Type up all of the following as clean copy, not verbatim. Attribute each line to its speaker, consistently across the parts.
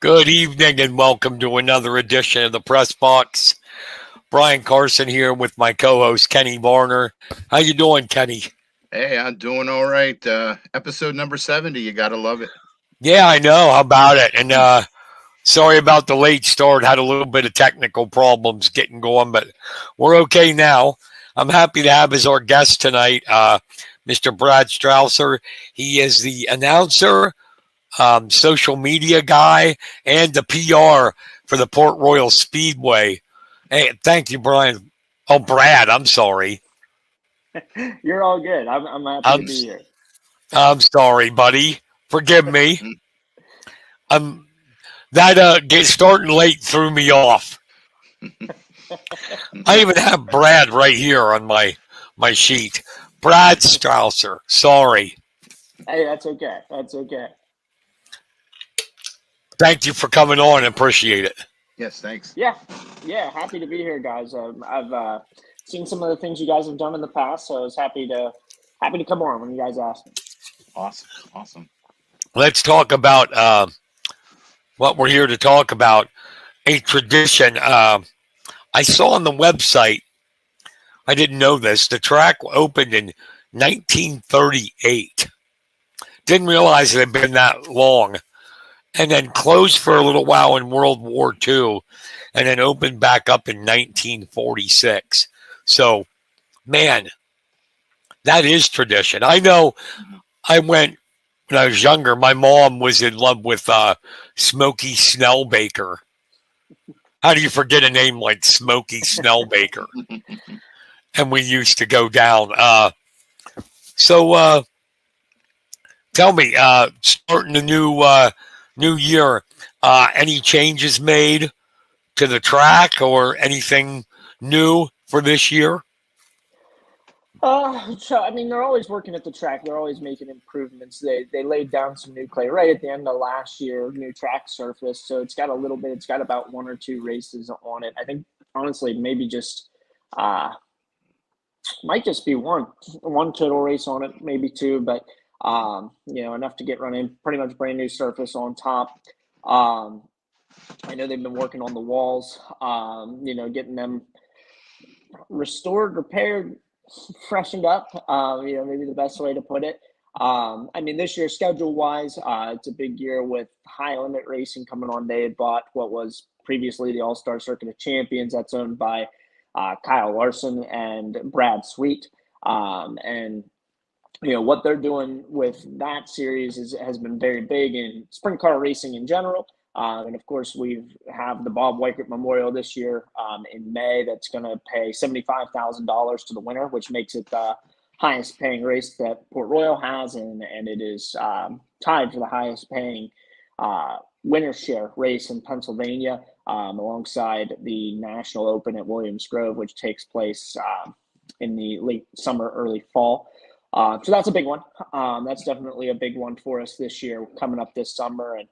Speaker 1: Good evening and welcome to another edition of the Press Box. Brian Carson here with my co-host Kenny Varner. How you doing, Kenny?
Speaker 2: Hey, I'm doing all right. Episode number 70. You gotta love it.
Speaker 1: Yeah, I know. How about it? And sorry about the late start. Had a little bit of technical problems getting going, but we're okay now. I'm happy to have as our guest tonight, Mr. Brad Strausser. He is the announcer, social media guy, and the PR for the Port Royal Speedway. Hey, thank you, Brian. Oh, Brad, I'm sorry.
Speaker 3: You're all good. I'm happy to
Speaker 1: I'm
Speaker 3: be here.
Speaker 1: I'm sorry, buddy. Forgive me. I'm that get starting late threw me off. I even have Brad right here on my sheet. Brad Strausser. Sorry.
Speaker 3: Hey, that's okay. That's okay.
Speaker 1: Thank you for coming on. Appreciate it.
Speaker 2: Yes, thanks.
Speaker 3: Yeah. Happy to be here, guys. I've seen some of the things you guys have done in the past, so I was happy to come on when you guys asked me.
Speaker 2: Awesome.
Speaker 1: Let's talk about what we're here to talk about. A tradition. I saw on the website. I didn't know this. The track opened in 1938. Didn't realize it had been that long. And then closed for a little while in World War II. And then opened back up in 1946. So, man, that is tradition. I know I went when I was younger. My mom was in love with Smokey Snellbaker. How do you forget a name like Smokey Snellbaker? And we used to go down. So tell me, starting the new year, any changes made to the track or anything new for this year?
Speaker 3: So I mean, they're always working at the track. They're always making improvements. They laid down some new clay right at the end of last year, new track surface. So it's got a little bit. It's got about one or two races on it. I think honestly, maybe just might just be one total race on it, maybe two, but enough to get running. Pretty much brand new surface on top. I know they've been working on the walls. Getting them restored, repaired, freshened up. Maybe the best way to put it. This year, schedule wise, it's a big year with High Limit Racing coming on. They had bought what was previously the All Star Circuit of Champions. That's owned by Kyle Larson and Brad Sweet. What they're doing with that series has been very big in sprint car racing in general. And of course, we have the Bob Weikert Memorial this year in May. That's going to pay $75,000 to the winner, which makes it the highest paying race that Port Royal has, and it is tied for the highest paying winner's share race in Pennsylvania, alongside the National Open at Williams Grove, which takes place in the late summer, early fall. So that's a big one. That's definitely a big one for us this year, coming up this summer. And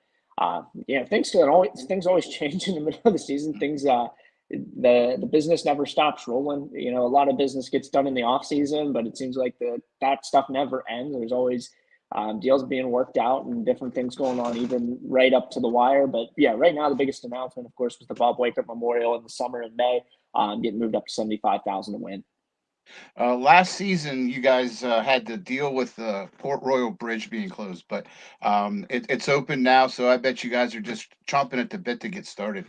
Speaker 3: things always change in the middle of the season. The business never stops rolling. A lot of business gets done in the off season, but it seems like that stuff never ends. There's always deals being worked out and different things going on, even right up to the wire. But yeah, right now the biggest announcement, of course, was the Bob Weikert Memorial in the summer in May, getting moved up to $75,000 to win.
Speaker 2: Last season, you guys had to deal with the Port Royal Bridge being closed, but it's open now, so I bet you guys are just chomping at the bit to get started.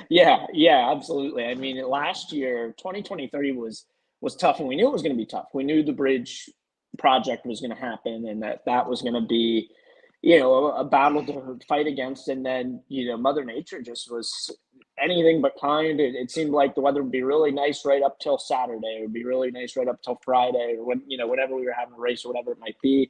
Speaker 3: Yeah, absolutely. I mean, last year, 2023 was tough, and we knew it was going to be tough. We knew the bridge project was going to happen, and that was going to be, a battle to fight against. And then, Mother Nature just was anything but kind. It seemed like the weather would be really nice right up till Saturday. It would be really nice right up till Friday, or whenever we were having a race or whatever it might be.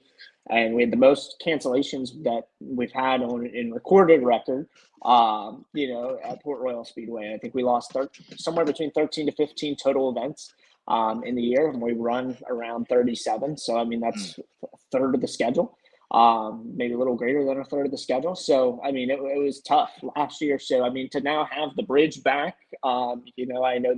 Speaker 3: And we had the most cancellations that we've had in recorded record, at Port Royal Speedway. I think we lost somewhere between 13 to 15 total events in the year, and we run around 37. So, I mean, that's a third of the schedule. Maybe a little greater than a third of the schedule. So, I mean, it was tough last year. So, I mean, to now have the bridge back, I know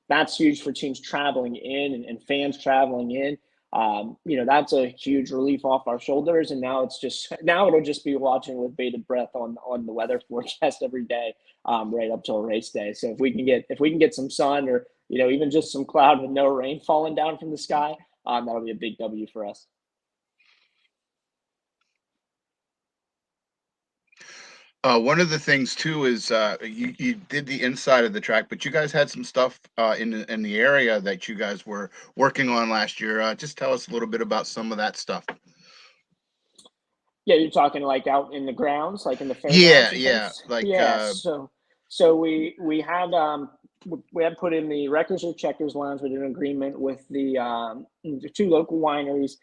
Speaker 3: that's huge for teams traveling in and fans traveling in. That's a huge relief off our shoulders. And now it'll just be watching with bated breath on the weather forecast every day, right up till race day. So if we can get some sun, or even just some cloud with no rain falling down from the sky, that'll be a big W for us.
Speaker 2: One of the things too is you did the inside of the track, but you guys had some stuff in the area that you guys were working on last year. Just tell us a little bit about some of that stuff.
Speaker 3: Yeah, you're talking like out in the grounds, like in the
Speaker 2: Yeah,
Speaker 3: fairgrounds and
Speaker 2: yeah,
Speaker 3: things.
Speaker 2: like
Speaker 3: Yeah, so we had put in the Wreckers or Checkers Lounge. We did an agreement with the two local wineries,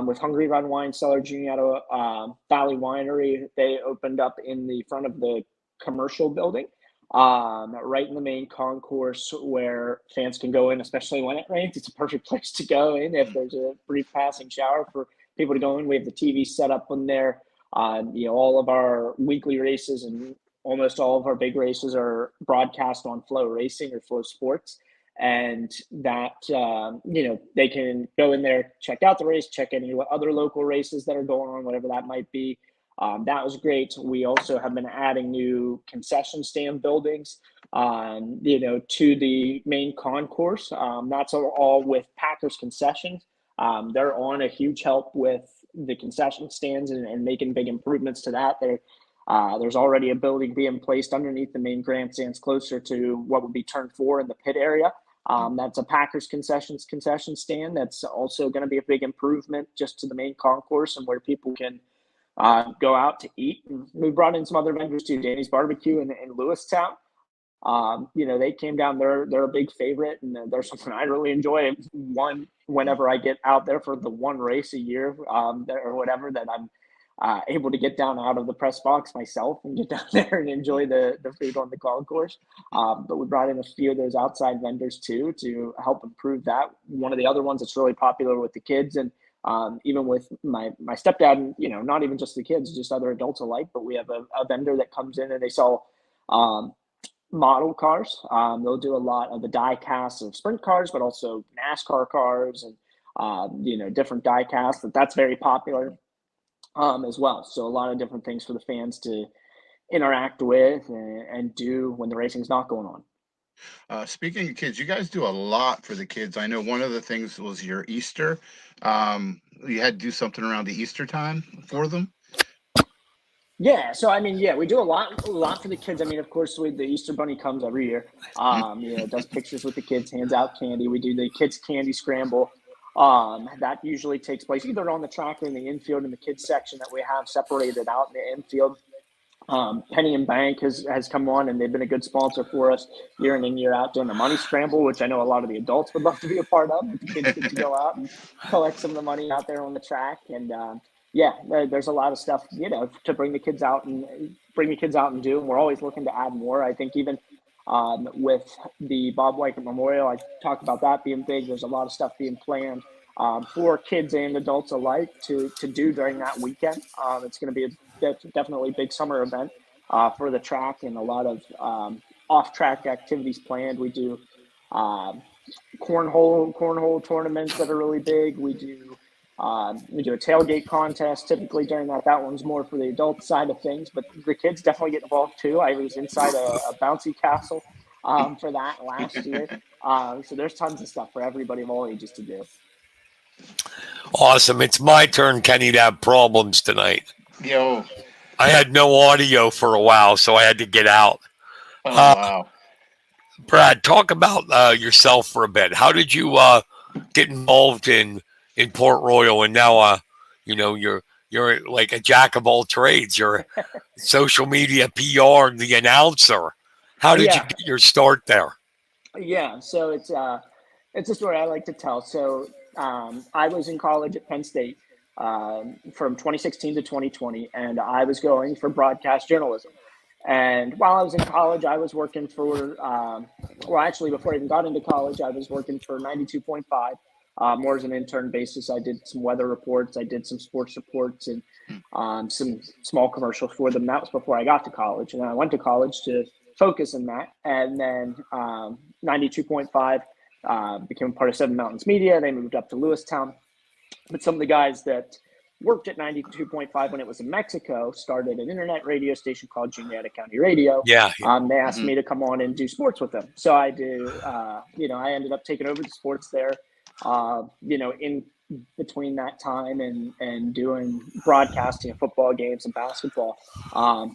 Speaker 3: with Hungry Run Wine Cellar, Juniata Valley Winery. They opened up in the front of the commercial building, right in the main concourse where fans can go in, especially when it rains. It's a perfect place to go in if there's a brief passing shower for people to go in. We have the TV set up in there. All of our weekly races and almost all of our big races are broadcast on Flow Racing or Flow Sports. And that, they can go in there, check out the race, check any other local races that are going on, whatever that might be. That was great. We also have been adding new concession stand buildings, to the main concourse. That's all with Packers Concessions. They're on a huge help with the concession stands and making big improvements to that. There's already a building being placed underneath the main grandstands closer to what would be turn 4 in the pit area. That's a Packers concession stand. That's also going to be a big improvement just to the main concourse and where people can go out to eat. And we brought in some other vendors too, Danny's Barbecue in Lewistown. They came down. They're a big favorite, and they're something I really enjoy. Whenever I get out there for the one race a year, or whatever, that I'm able to get down out of the press box myself and get down there and enjoy the food on the concourse. But we brought in a few of those outside vendors too to help improve that. One of the other ones that's really popular with the kids, and even with my stepdad, and not even just the kids, just other adults alike. But we have a vendor that comes in and they sell model cars. They'll do a lot of the die casts of sprint cars, but also NASCAR cars and different die casts. That's very popular as well. So a lot of different things for the fans to interact with and do when the racing's not going on.
Speaker 2: Speaking of kids, you guys do a lot for the kids. I know one of the things was your Easter. You had to do something around the Easter time for them.
Speaker 3: Yeah, so we do a lot for the kids. Of course, the Easter Bunny comes every year. Does pictures with the kids, hands out candy. We do the kids candy scramble. That usually takes place either on the track or in the infield in the kids section that we have separated out in the infield. Penny and Bank has come on, and they've been a good sponsor for us year in and year out doing the money scramble, which I know a lot of the adults would love to be a part of. But the kids get to go out and collect some of the money out there on the track. And there's a lot of stuff, to bring the kids out and do. And we're always looking to add more. I think even with the Bob Weichert Memorial, I talked about that being big. There's a lot of stuff being planned for kids and adults alike to do during that weekend. It's going to be definitely a big summer event for the track, and a lot of off-track activities planned. We do cornhole tournaments that are really big. We do a tailgate contest typically during that. That one's more for the adult side of things, but the kids definitely get involved too. I was inside a bouncy castle for that last year. So there's tons of stuff for everybody of all ages to do.
Speaker 1: Awesome. It's my turn, Kenny, to have problems tonight.
Speaker 2: Yo.
Speaker 1: I had no audio for a while, so I had to get out.
Speaker 2: Oh, wow.
Speaker 1: Brad, talk about yourself for a bit. How did you get involved in Port Royal, and now you're like a jack of all trades. You're social media, PR, the announcer. How did you get your start there?
Speaker 3: Yeah, so it's a story I like to tell. So I was in college at Penn State from 2016 to 2020, and I was going for broadcast journalism. And while I was in college, I was working for, before I even got into college, I was working for 92.5, more as an intern basis. I did some weather reports. I did some sports reports and some small commercials for them. That was before I got to college. And then I went to college to focus on that. And then 92.5 became part of Seven Mountains Media. They moved up to Lewistown. But some of the guys that worked at 92.5 when it was in Mexico started an internet radio station called Juniata County Radio.
Speaker 1: Yeah.
Speaker 3: They asked me to come on and do sports with them. So I do, I ended up taking over the sports there, in between that time and doing broadcasting of football games and basketball.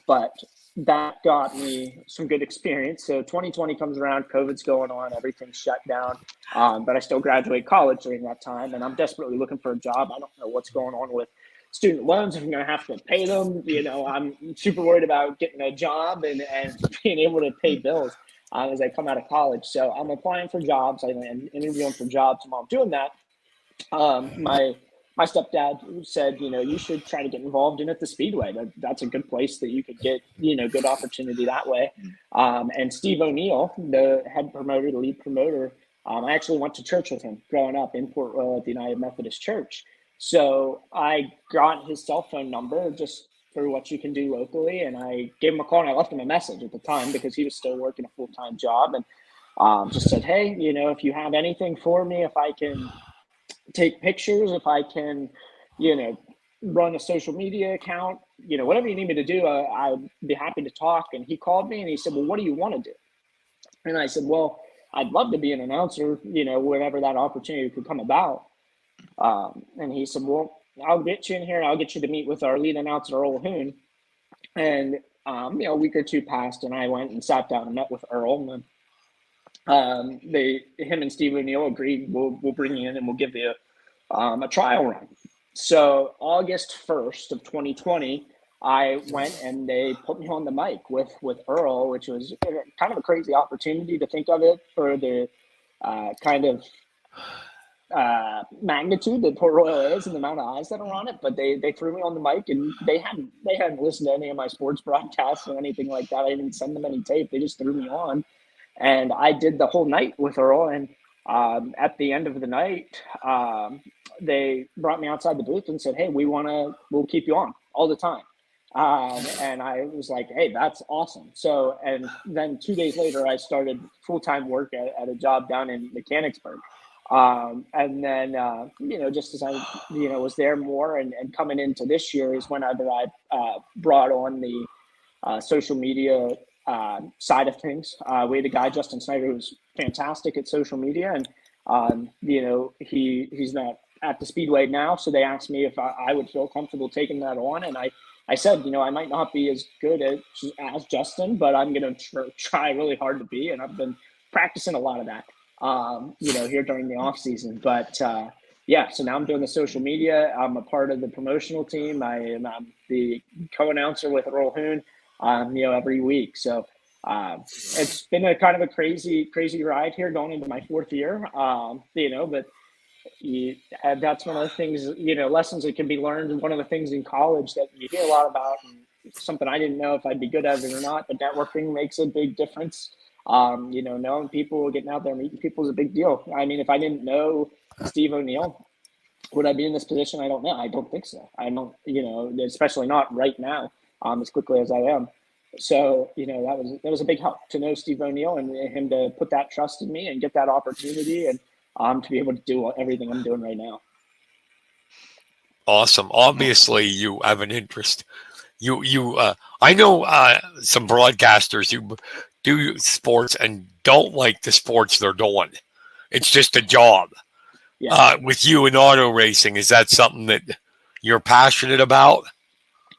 Speaker 3: But that got me some good experience. So 2020 comes around, COVID's going on, everything's shut down. But I still graduate college during that time, and I'm desperately looking for a job. I don't know what's going on with student loans, if I'm going to have to pay them. I'm super worried about getting a job and being able to pay bills as I come out of college. So I'm applying for jobs. I'm interviewing for jobs. While I'm doing that, my stepdad said, you should try to get involved in at the Speedway. That's a good place that you could get, good opportunity that way. And Steve O'Neill, the head promoter, the lead promoter, I actually went to church with him growing up in Port Royal at the United Methodist Church. So I got his cell phone number just through what you can do locally. And I gave him a call and I left him a message at the time because he was still working a full-time job. And just said, hey, if you have anything for me, if I can take pictures, if I can, run a social media account, whatever you need me to do, I'd be happy to talk. And he called me and he said, well, what do you want to do? And I said, well, I'd love to be an announcer, whenever that opportunity could come about. And he said, well, I'll get you in here and I'll get you to meet with our lead announcer, Earl Hoon. And, a week or two passed and I went and sat down and met with Earl. And him and Steve O'Neill agreed, we'll bring you in and we'll give you a trial run. So August 1st of 2020, I went and they put me on the mic with Earl, which was kind of a crazy opportunity to think of it for the kind of magnitude that Port Royal is and the amount of eyes that are on it. But they threw me on the mic and they hadn't listened to any of my sports broadcasts or anything like that. I didn't send them any tape. They just threw me on. And I did the whole night with Earl. And at the end of the night, they brought me outside the booth and said, hey, we'll keep you on all the time. And I was like, hey, that's awesome. So, and then 2 days later, I started full-time work at a job down in Mechanicsburg. And then, just as I, was there more and coming into this year is whenever I brought on the social media side of things. We had a guy, Justin Snyder, who's fantastic at social media. And, he's not at the Speedway now. So they asked me if I would feel comfortable taking that on. And I said, I might not be as good as Justin, but I'm going to try really hard to be. And I've been practicing a lot of that, here during the off season. But so now I'm doing the social media. I'm a part of the promotional team. I'm the co-announcer with Earl Hoon, every week. So it's been a kind of a crazy ride here going into my fourth year, but that's one of the things, lessons that can be learned. And one of the things in college that you hear a lot about, and something I didn't know if I'd be good at it or not, but networking makes a big difference. Knowing people, getting out there, meeting people is a big deal. I mean, if I didn't know Steve O'Neill, would I be in this position? I don't know. I don't think so. I don't, especially not right now, as quickly as I am. So, that was a big help to know Steve O'Neill and him to put that trust in me and get that opportunity and to be able to do everything I'm doing right now.
Speaker 1: Awesome. Obviously, you have an interest. I know some broadcasters who do sports and don't like the sports they're doing. It's just a job. Yeah. With you in auto racing, is that something that you're passionate about?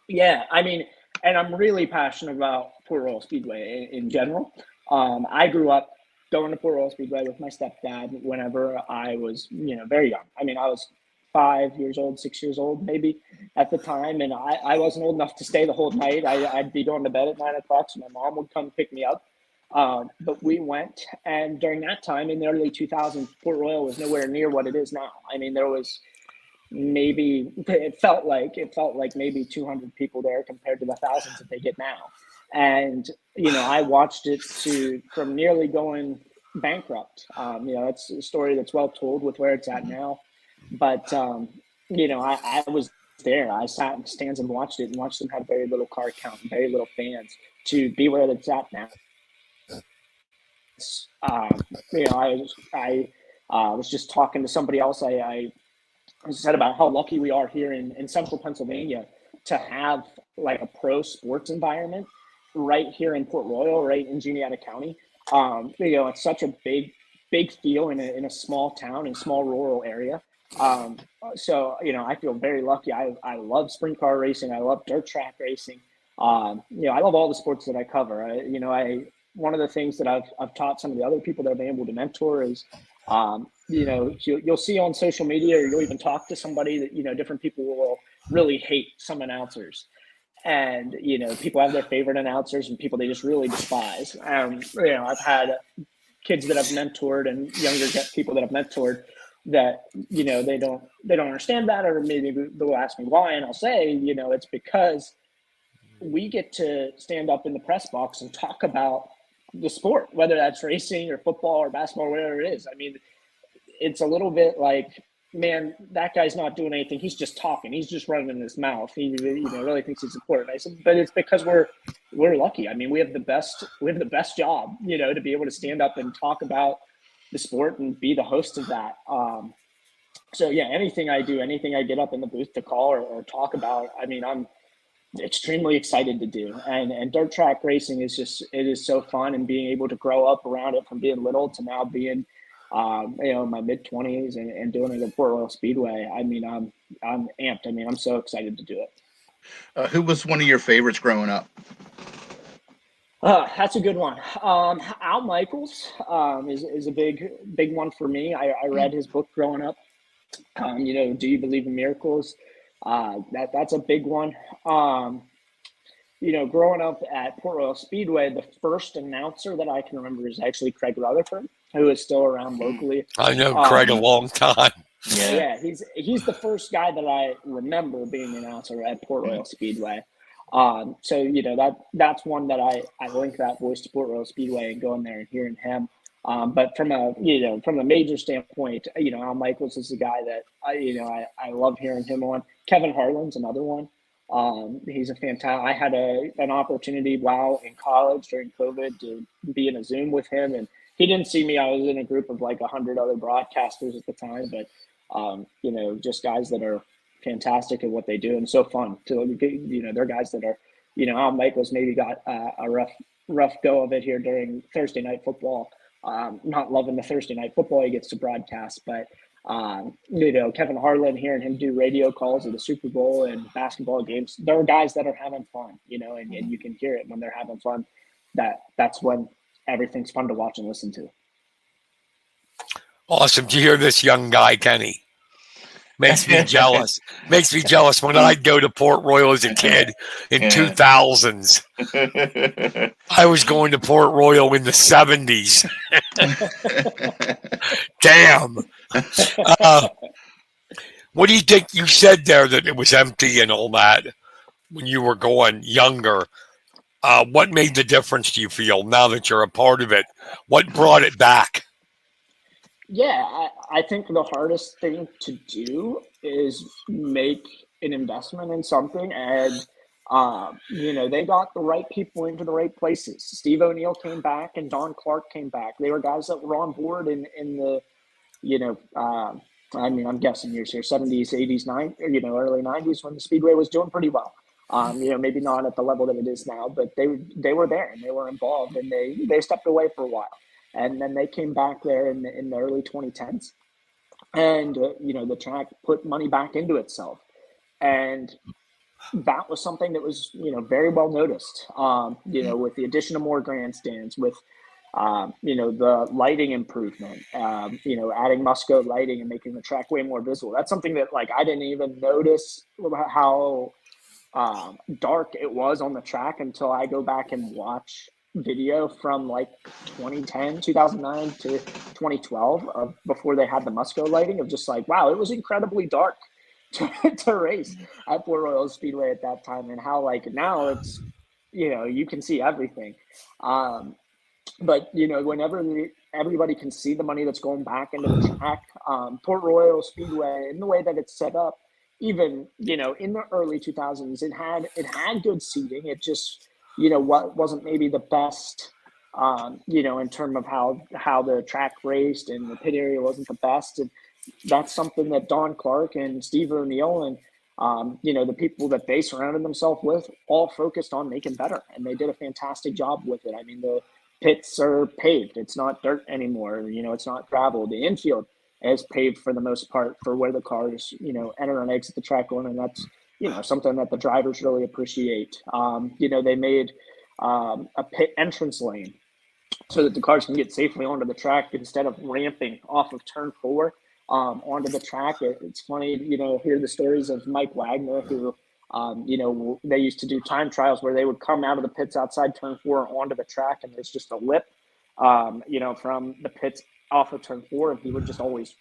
Speaker 3: Yeah, I mean, and I'm really passionate about Port Royal Speedway in general. I grew up going to Port Royal Speedway with my stepdad whenever I was, very young. I mean, I was 5 years old, 6 years old, maybe at the time. And I wasn't old enough to stay the whole night. I'd be going to bed at 9 o'clock. So my mom would come pick me up. But we went, and during that time in the early 2000s, Port Royal was nowhere near what it is now. I mean, there was it felt like maybe 200 people there compared to the thousands that they get now. And, I watched it from nearly going bankrupt. It's a story that's well told with where it's at now. But, I was there. I sat in the stands and watched it and watched them have very little car count and very little fans to be where it's at now. I was just talking to somebody else I said about how lucky we are here in central Pennsylvania to have like a pro sports environment right here in Port Royal, right in Juniata County. It's such a big feel in a small town, in a small rural area. So, I feel very lucky. I love sprint car racing. I love dirt track racing. I love all the sports that I cover. One of the things that I've taught some of the other people that I've been able to mentor is, you'll see on social media, or you'll even talk to somebody that, different people will really hate some announcers. And, people have their favorite announcers and people they just really despise. I've had kids that I've mentored and younger people that I've mentored that, they don't understand that, or maybe they'll ask me why. And I'll say, it's because we get to stand up in the press box and talk about the sport, whether that's racing or football or basketball, whatever it is. I mean, it's a little bit like, man, that guy's not doing anything. He's just talking. He's just running his mouth. He really thinks he's important. I said, but it's because we're lucky. I mean, we have the best job, to be able to stand up and talk about the sport and be the host of that. So yeah, anything I do, anything I get up in the booth to call or talk about, I mean, I'm extremely excited to do. And dirt track racing is it is so fun, and being able to grow up around it from being little to now being, in my mid 20s and doing it at Port Royal Speedway. I mean, I'm amped. I mean, I'm so excited to do it.
Speaker 2: Who was one of your favorites growing up?
Speaker 3: That's a good one. Al Michaels is a big one for me. I read his book growing up. Do You Believe in Miracles? That's a big one. Growing up at Port Royal Speedway, the first announcer that I can remember is actually Craig Rutherford, who is still around locally.
Speaker 1: I know Craig a long time.
Speaker 3: Yeah, he's the first guy that I remember being an announcer at Port Royal Speedway. So that's one that I link that voice to Port Royal Speedway and going there and hearing him. But from a major standpoint, Al Michaels is the guy that I love hearing him on. Kevin Harlan's another one. He's a fantastic. I had an opportunity while in college during COVID to be in a Zoom with him, and he didn't see me. I was in a group of like 100 other broadcasters at the time, but just guys that are fantastic at what they do and so fun to, they're guys that are, Al Michaels maybe got a rough go of it here during Thursday night football. Not loving the Thursday night football he gets to broadcast, but Kevin Harlan, hearing him do radio calls at the Super Bowl and basketball games, there are guys that are having fun, and you can hear it when they're having fun. That's when everything's fun to watch and listen to.
Speaker 1: Awesome to hear this young guy, Kenny. Makes me jealous. Makes me jealous when I'd go to Port Royal as a kid in 2000s. I was going to Port Royal in the 70s. Damn. What do you think? You said there that it was empty and all that when you were going younger. What made the difference, do you feel, now that you're a part of it? What brought it back?
Speaker 3: Yeah, I think the hardest thing to do is make an investment in something, and they got the right people into the right places. Steve O'Neill came back, and Don Clark came back. They were guys that were on board in the, I'm guessing years here, 70s, 80s, early 90s, when the Speedway was doing pretty well. Maybe not at the level that it is now, but they were there and they were involved, and they stepped away for a while. And then they came back there in the early 2010s, and the track put money back into itself, and that was something that was very well noticed. With the addition of more grandstands, with the lighting improvement, adding Musco lighting and making the track way more visible. That's something that I didn't even notice how dark it was on the track until I go back and watch video from 2009 to 2012 before they had the Musco lighting, of just wow, it was incredibly dark to race at Port Royal Speedway at that time, and how now it's you can see everything, but whenever everybody can see the money that's going back into the track, Port Royal Speedway, in the way that it's set up, even in the early 2000s, it had good seating. It just what wasn't maybe the best in terms of how the track raced and the pit area wasn't the best. And that's something that Don Clark and Steve O'Neill and, the people that they surrounded themselves with all focused on making better. And they did a fantastic job with it. I mean, the pits are paved. It's not dirt anymore. It's not gravel. The infield is paved for the most part for where the cars, enter and exit the track on. And that's, something that the drivers really appreciate. They made a pit entrance lane so that the cars can get safely onto the track instead of ramping off of turn 4 onto the track. It's funny, hear the stories of Mike Wagner, who, they used to do time trials where they would come out of the pits outside turn 4 onto the track, and there's just a lip, from the pits off of turn 4, and he would just always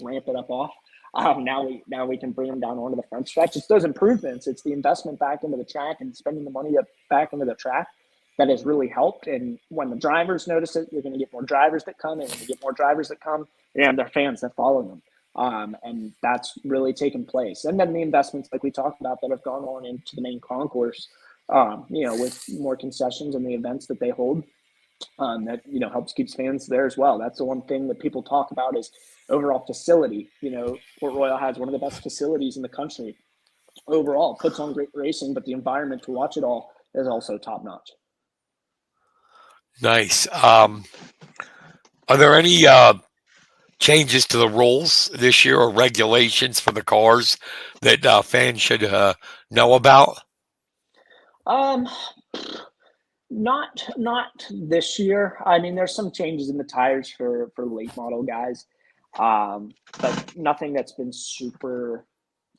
Speaker 3: ramp it up off. Now we can bring them down onto the front stretch. It's those improvements. It's the investment back into the track and spending the money back into the track that has really helped. And when the drivers notice it, you're going to get more drivers that come, and when you get more drivers that come, and their fans that follow them. And that's really taken place. And then the investments, like we talked about, that have gone on into the main concourse, with more concessions and the events that they hold, that, helps keeps fans there as well. That's the one thing that people talk about is overall facility. Port Royal has one of the best facilities in the country overall, puts on great racing, but the environment to watch it all is also top notch.
Speaker 1: Nice. Are there any changes to the rules this year or regulations for the cars that fans should know about?
Speaker 3: Not this year. I mean, there's some changes in the tires for late model guys, but nothing that's been super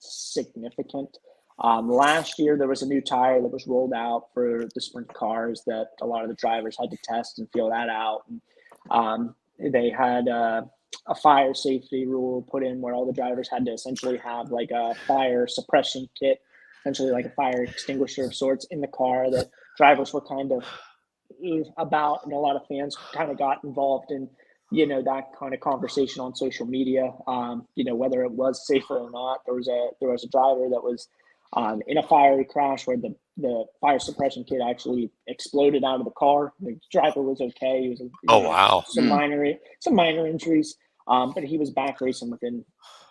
Speaker 3: significant. Last year, there was a new tire that was rolled out for the sprint cars that a lot of the drivers had to test and feel that out. And, they had a fire safety rule put in where all the drivers had to essentially have like a fire suppression kit, essentially like a fire extinguisher of sorts in the car that drivers were kind of about, and a lot of fans kind of got involved in, that kind of conversation on social media, whether it was safer or not. There was a driver that was in a fiery crash where the fire suppression kit actually exploded out of the car. The driver was okay. He was
Speaker 1: Wow.
Speaker 3: some minor injuries, but he was back racing within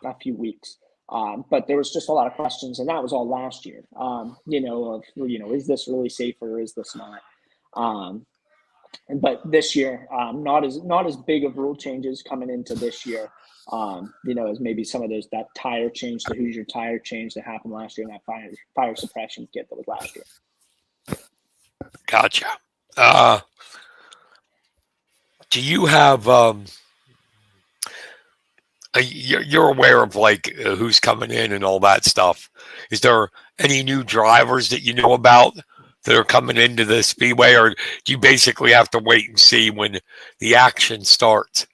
Speaker 3: a few weeks. But there was just a lot of questions, and that was all last year. Is this really safer or is this not? But this year, not as big of rule changes coming into this year. As maybe some of that tire change, the Hoosier tire change that happened last year, and that fire suppression kit that was last year.
Speaker 1: Gotcha. Do you have you're aware of who's coming in and all that stuff? Is there any new drivers that you know about that are coming into the speedway, or do you basically have to wait and see when the action starts?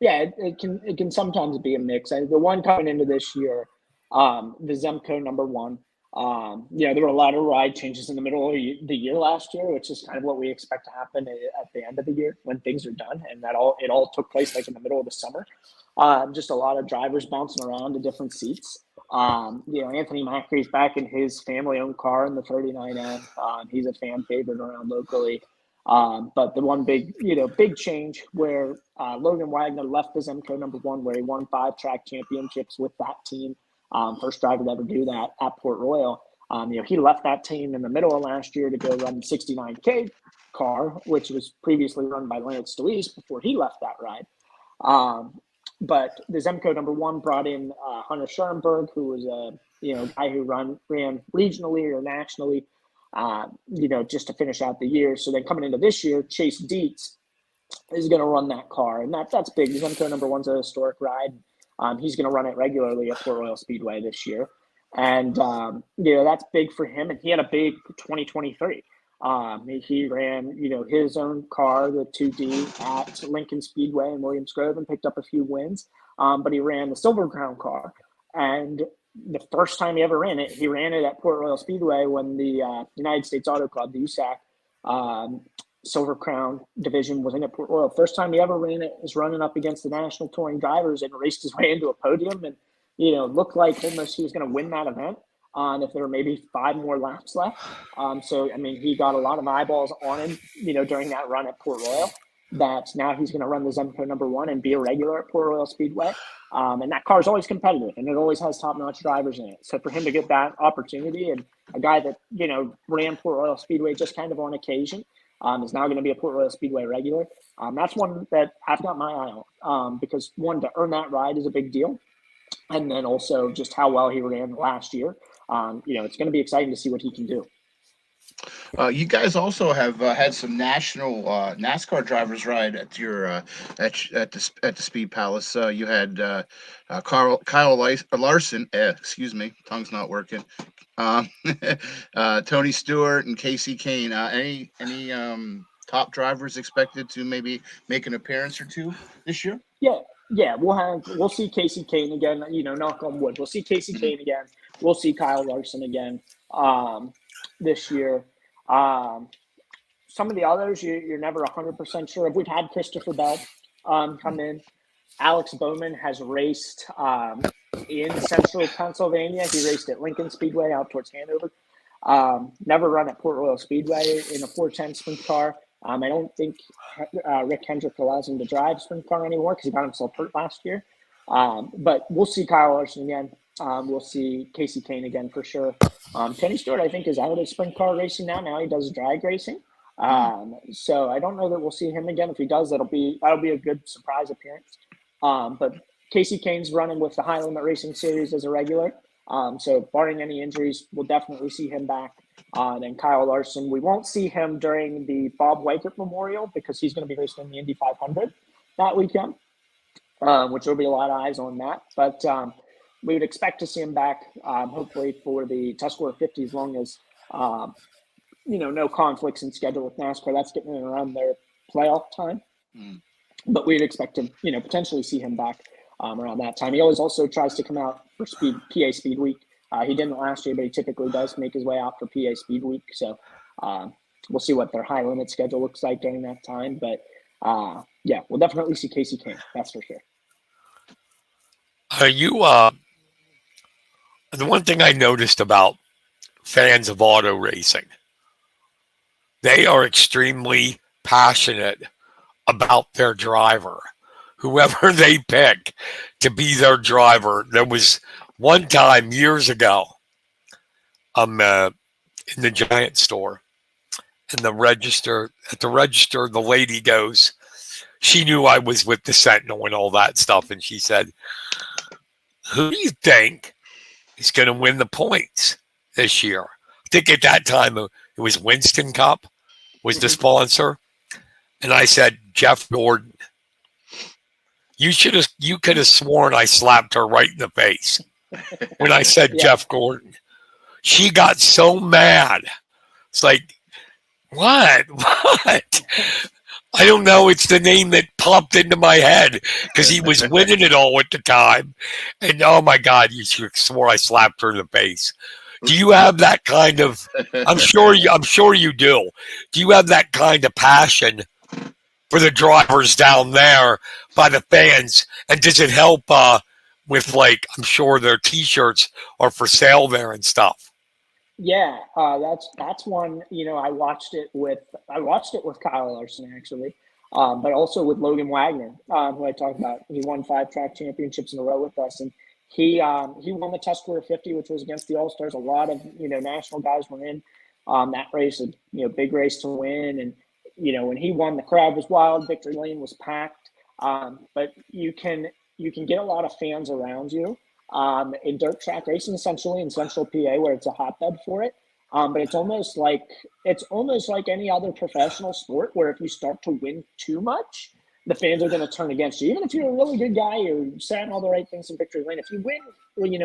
Speaker 3: Yeah, it can sometimes be a mix. The one coming into this year, the Zemco number 1. There were a lot of ride changes in the middle of the year last year, which is kind of what we expect to happen at the end of the year when things are done, and it all took place in the middle of the summer. Just a lot of drivers bouncing around to different seats. Anthony Macri's back in his family-owned car in the 39F. He's a fan favorite around locally. But the one big change where Logan Wagner left the Zemco number 1, where he won 5 track championships with that team. First driver to ever do that at Port Royal. He left that team in the middle of last year to go run the 69K car, which was previously run by Lance Deweese before he left that ride. But the Zemco number 1 brought in Hunter Schoenberg, who was a guy who ran regionally or nationally, just to finish out the year. So then coming into this year, Chase Dietz is going to run that car, and that's big. The Zemco number 1's a historic ride. He's going to run it regularly at Port Royal Speedway this year, and that's big for him. And he had a big 2023. He ran, his own car, the 2D, at Lincoln Speedway in Williams Grove, and picked up a few wins. But he ran the Silver Crown car, and the first time he ever ran it, he ran it at Port Royal Speedway when the United States Auto Club, the USAC Silver Crown division, was in at Port Royal. First time he ever ran it was running up against the national touring drivers and raced his way into a podium, and looked like almost he was going to win that event. if there were maybe 5 more laps left. So, I mean, he got a lot of eyeballs on him, during that run at Port Royal, that now he's going to run the Zenco #1 and be a regular at Port Royal Speedway. And that car is always competitive, and it always has top-notch drivers in it. So for him to get that opportunity, and a guy that, ran Port Royal Speedway just kind of on occasion, is now going to be a Port Royal Speedway regular. That's one that I've got my eye on, because one, to earn that ride is a big deal. And then also just how well he ran last year. It's going to be exciting to see what he can do.
Speaker 2: You guys also have had some national NASCAR drivers ride at your at the Speed Palace. You had Kyle Larson. Excuse me, tongue's not working. Tony Stewart and Casey Kane. Any top drivers expected to maybe make an appearance or two this year?
Speaker 3: Yeah, we'll see Casey Kane again. Knock on wood. We'll see Casey Kane again. We'll see Kyle Larson again this year. Some of the others you're never 100% sure of. We've had Christopher Bell come in. Alex Bowman has raced in central Pennsylvania. He raced at Lincoln Speedway out towards Hanover. Never run at Port Royal Speedway in a 410 sprint car. I don't think Rick Hendrick allows him to drive a sprint car anymore because he got himself hurt last year. But we'll see Kyle Larson again. We'll see Casey Kane again for sure. Tony Stewart, I think, is out of sprint car racing now. Now he does drag racing. So I don't know that we'll see him again. If he does, that'll be a good surprise appearance. But Casey Kane's running with the High Limit Racing Series as a regular. So barring any injuries, we'll definitely see him back. Then Kyle Larson, we won't see him during the Bob Weikert Memorial because he's going to be racing in the Indy 500 that weekend, which will be a lot of eyes on that. But we would expect to see him back, hopefully for the Tuscarora 50, as long as no conflicts in schedule with NASCAR. That's getting around their playoff time. But we'd expect to potentially see him back around that time. He always also tries to come out for PA Speed Week. He didn't last year, but he typically does make his way out for PA Speed Week. So we'll see what their high limit schedule looks like during that time. But yeah, we'll definitely see Casey Kane. That's for sure.
Speaker 1: The one thing I noticed about fans of auto racing, they are extremely passionate about their driver, whoever they pick to be their driver. There was one time years ago, I'm in the Giant store, and at the register, the lady goes, she knew I was with the Sentinel and all that stuff, and she said, "Who do you think is going to win the points this year?" I think at that time it was Winston Cup was the sponsor. And I said, "Jeff Gordon." You could have sworn I slapped her right in the face when I said Jeff Gordon. She got so mad. It's like, what? I don't know. It's the name that popped into my head because he was winning it all at the time. And oh my God, you swore I slapped her in the face. Do you have that kind of? I'm sure you do. Do you have that kind of passion for the drivers down there by the fans? And does it help with, like, I'm sure their T-shirts are for sale there and stuff?
Speaker 3: Yeah, that's one. I watched it with Kyle Larson actually, but also with Logan Wagner, who I talked about. He won 5 track championships in a row with us, and he won the Tuscarora 50, which was against the All Stars. A lot of national guys were in that race, a big race to win. And when he won, the crowd was wild. Victory Lane was packed. But you can get a lot of fans around you in dirt track racing, essentially in Central PA, where it's a hotbed for it. But it's almost like any other professional sport, where if you start to win too much, the fans are going to turn against you. Even if you're a really good guy, you're saying all the right things in Victory Lane. If you win,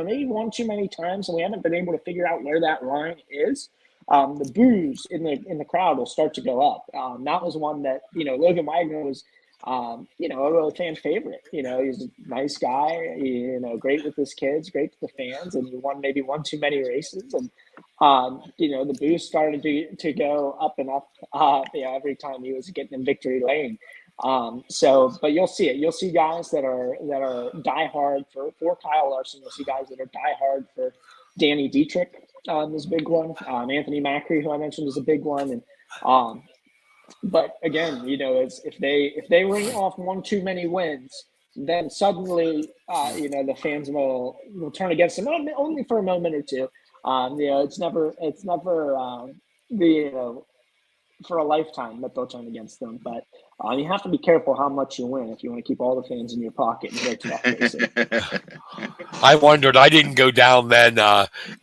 Speaker 3: maybe one too many times, and we haven't been able to figure out where that line is, the boos in the crowd will start to go up. That was one that Logan Wagner was, a real fan favorite. He's a nice guy. Great with his kids, great with the fans, and he won maybe one too many races. And the boos started to go up and up. Every time he was getting in Victory Lane. But you'll see it. You'll see guys that are diehard for Kyle Larson. You'll see guys that are diehard for Danny Dietrich is a big one. Anthony Macri, who I mentioned, is a big one. And but again, if they ring off one too many wins, then suddenly the fans will turn against them only for a moment or two. It's never for a lifetime that they'll turn against them. But you have to be careful how much you win if you want to keep all the fans in your pocket and go to racing.
Speaker 1: I wondered. I didn't go down then.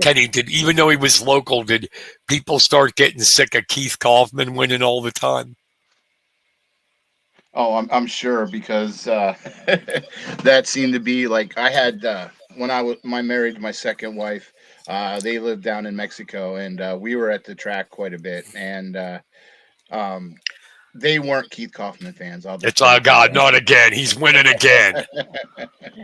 Speaker 1: Kenny, even though he was local, did people start getting sick of Keith Kaufman winning all the time?
Speaker 2: Oh, I'm sure, because that seemed to be like, I had when I married my second wife. They lived down in Mexico, and we were at the track quite a bit, and they weren't Keith Kaufman fans.
Speaker 1: It's God, not again. He's winning again.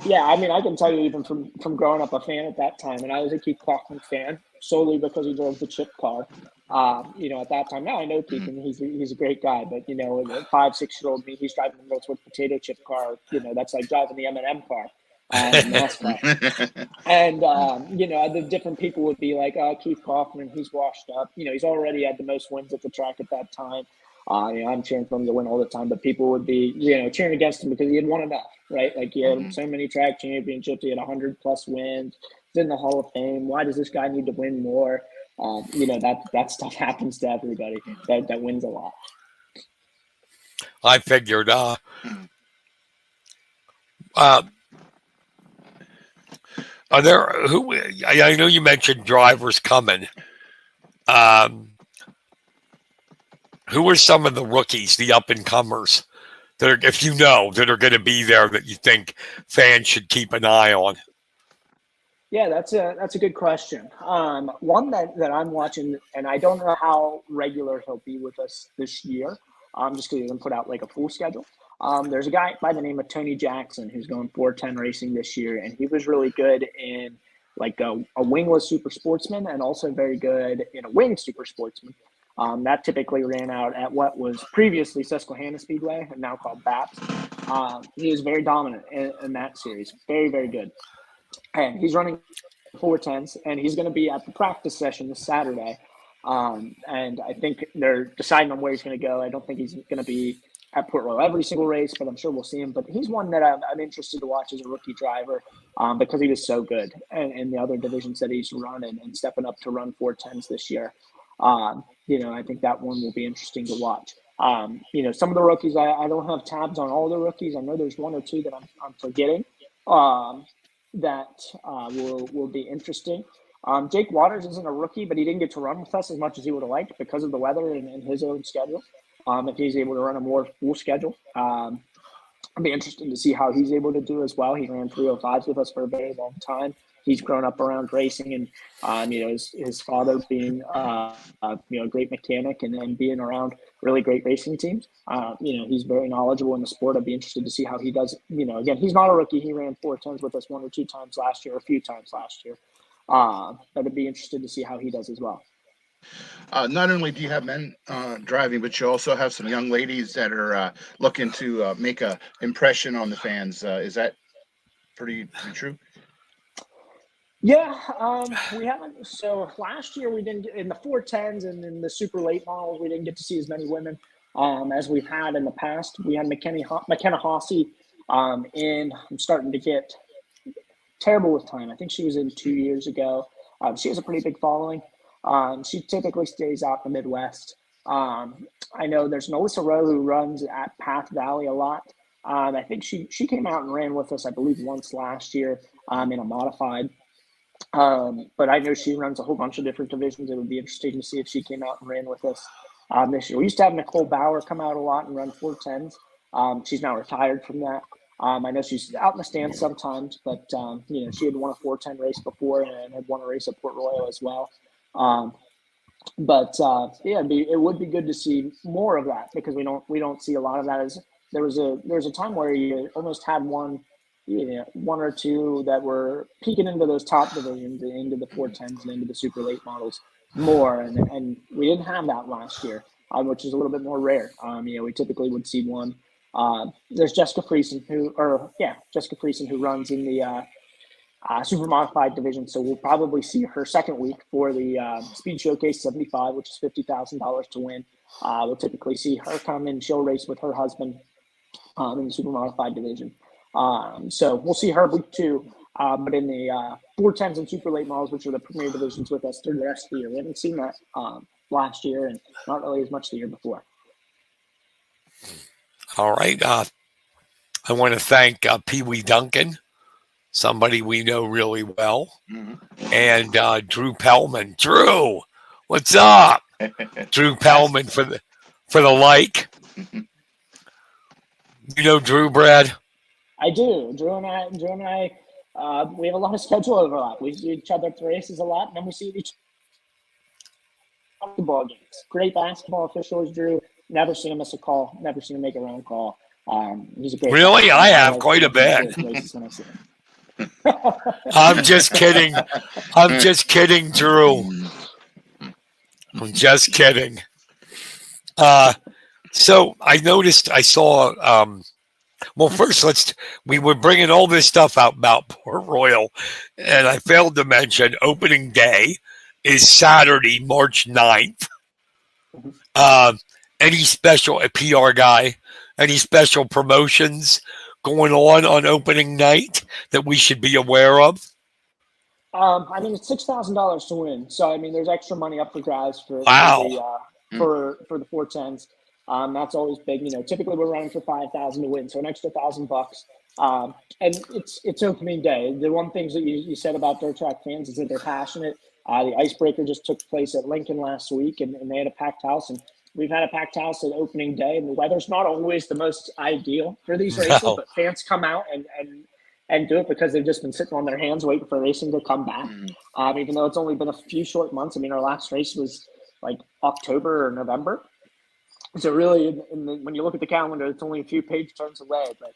Speaker 3: Yeah, I mean, I can tell you even from growing up a fan at that time, and I was a Keith Kaufman fan solely because he drove the chip car. At that time, now I know Keith, and he's a great guy, but 5, 6-year-old me, he's driving the Northwood potato chip car. That's like driving the M&M car, NASCAR. And the different people would be like, Keith Kaufman, he's washed up. He's already had the most wins at the track at that time. I'm cheering for him to win all the time, but people would be, cheering against him because he had won enough, right? Like he had so many track championships, he had 100+ wins, he's in the Hall of Fame. Why does this guy need to win more? That stuff happens to everybody that wins a lot.
Speaker 1: I figured. Are there I know you mentioned drivers coming. Who are some of the rookies, the up and comers, that are, if that are going to be there that you think fans should keep an eye on?
Speaker 3: Yeah, that's a good question. One that I'm watching, and I don't know how regular he'll be with us this year, just because he doesn't put out like a full schedule. There's a guy by the name of Tony Jackson who's going 410 racing this year, and he was really good in like a wingless super sportsman, and also very good in a winged super sportsman. That typically ran out at what was previously Susquehanna Speedway and now called BAPS. He was very dominant in that series. Very, very good. And he's running 410s, and he's going to be at the practice session this Saturday. And I think they're deciding on where he's going to go. I don't think he's going to be at Port Royal every single race, but I'm sure we'll see him. But he's one that I'm interested to watch as a rookie driver because he was so good in the other divisions that he's run and stepping up to run 410s this year. I think that one will be interesting to watch. Some of the rookies, I don't have tabs on all the rookies. I know there's one or two that I'm forgetting that will be interesting. Jake Waters isn't a rookie, but he didn't get to run with us as much as he would have liked because of the weather and his own schedule. If he's able to run a more full schedule, it'll be interesting to see how he's able to do as well. He ran 305s with us for a very long time. He's grown up around racing, and his father being a great mechanic and being around really great racing teams. He's very knowledgeable in the sport. I'd be interested to see how he does. Again, he's not a rookie. He ran 410s with us 1 or 2 times last year, a few times last year. But I'd be interested to see how he does as well.
Speaker 2: Not only do you have men driving, but you also have some young ladies that are looking to make a impression on the fans. Is that pretty true?
Speaker 3: Yeah, we haven't. So last year we didn't get in the 410s and in the super late models. We didn't get to see as many women as we've had in the past. We had McKenna Hossey in. I'm starting to get terrible with time. I think she was in 2 years ago. She has a pretty big following. She typically stays out in the Midwest. I know there's Melissa Rowe who runs at Path Valley a lot. I think she came out and ran with us, I believe, once last year in a modified. But I know she runs a whole bunch of different divisions. It would be interesting to see if she came out and ran with us this year. We used to have Nicole Bauer come out a lot and run 410s. She's now retired from that. I know she's out in the stands sometimes, but she had won a 410 race before and had won a race at Port Royal as well. It would be good to see more of that because we don't see a lot of that. As there was a time where you almost had one or two that were peeking into those top divisions and into the 410s and into the super late models more, and we didn't have that last year, which is a little bit more rare. We typically would see one. There's Jessica Friesen who runs in the super modified division. So we'll probably see her second week for the Speed Showcase 75, which is $50,000 to win. We'll typically see her come and she'll race with her husband in the super modified division. So we'll see her week 2. But in the 410s and super late models, which are the premier divisions with us through the rest of the year, we haven't seen that last year and not really as much the year before.
Speaker 1: All right. I want to thank Pee Wee Duncan, somebody we know really well, and Drew Pellman. Drew, what's up? Drew Pellman for the like. You know Drew, Brad?
Speaker 3: I do. Drew and I, we have a lot of schedule overlap. We see each other at the races a lot, and then we see each basketball games. Great basketball official is Drew. Never seen him miss a call. Never seen him make a wrong call. He's a great.
Speaker 1: Really,
Speaker 3: guy.
Speaker 1: I have quite a bit. I'm just kidding. I'm just kidding, Drew. I'm just kidding. So I noticed, I saw. Well, first, we were bringing all this stuff out about Port Royal, and I failed to mention opening day is Saturday, March 9th. Any special, a PR guy, any special promotions going on opening night that we should be aware of?
Speaker 3: I mean, it's $6,000 to win. So, I mean, there's extra money up for grabs for for the 410s. That's always big. You know, typically we're running for $5,000 to win, so an extra $1,000. And it's opening day. The one things that you said about dirt track fans is that they're passionate. The Icebreaker just took place at Lincoln last week, and they had a packed house. And we've had a packed house at opening day, and the weather's not always the most ideal for these races, but fans come out and do it because they've just been sitting on their hands waiting for racing to come back. Even though it's only been a few short months. I mean, our last race was like October or November. So really, when you look at the calendar, it's only a few page turns away. But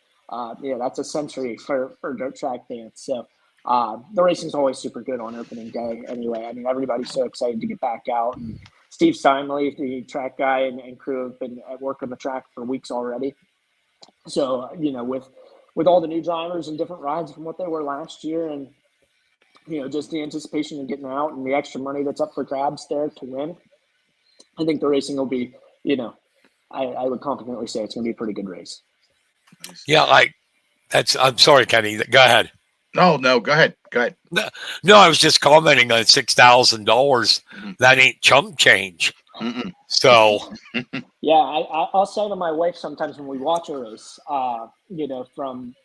Speaker 3: yeah, that's a century for dirt track fans. So the racing's always super good on opening day anyway. I mean, everybody's so excited to get back out. And Steve Steinley, the track guy and crew, have been at work on the track for weeks already. So, you know, with all the new drivers and different rides from what they were last year, and, you know, just the anticipation of getting out and the extra money that's up for grabs there to win, I think the racing will be, you know, I would confidently say it's going to be a pretty good race.
Speaker 1: Yeah, I'm sorry, Kenny. Go ahead.
Speaker 2: No, go ahead.
Speaker 1: No, I was just commenting on $6,000. That ain't chump change. So,
Speaker 3: yeah, I'll say to my wife sometimes when we watch a race, you know, from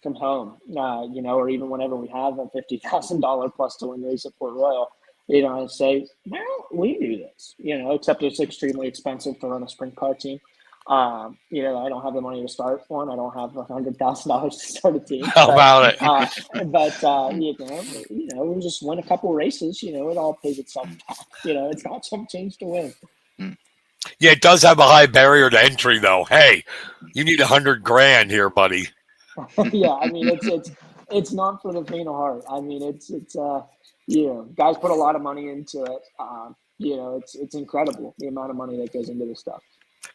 Speaker 3: home, you know, or even whenever we have a $50,000 plus to win race at Port Royal, you know, I say, well, we do this, you know, except it's extremely expensive to run a sprint car team. You know, I don't have the money to start one. I don't have $100,000 to start a team.
Speaker 1: How about it?
Speaker 3: But you know, we just win a couple races. You know, it all pays itself back. You know, it's not some change to win.
Speaker 1: Yeah, it does have a high barrier to entry, though. Hey, you need $100,000 here, buddy.
Speaker 3: Yeah, I mean, it's not for the faint of heart. I mean, it's you know, guys put a lot of money into it. You know, it's incredible the amount of money that goes into this stuff.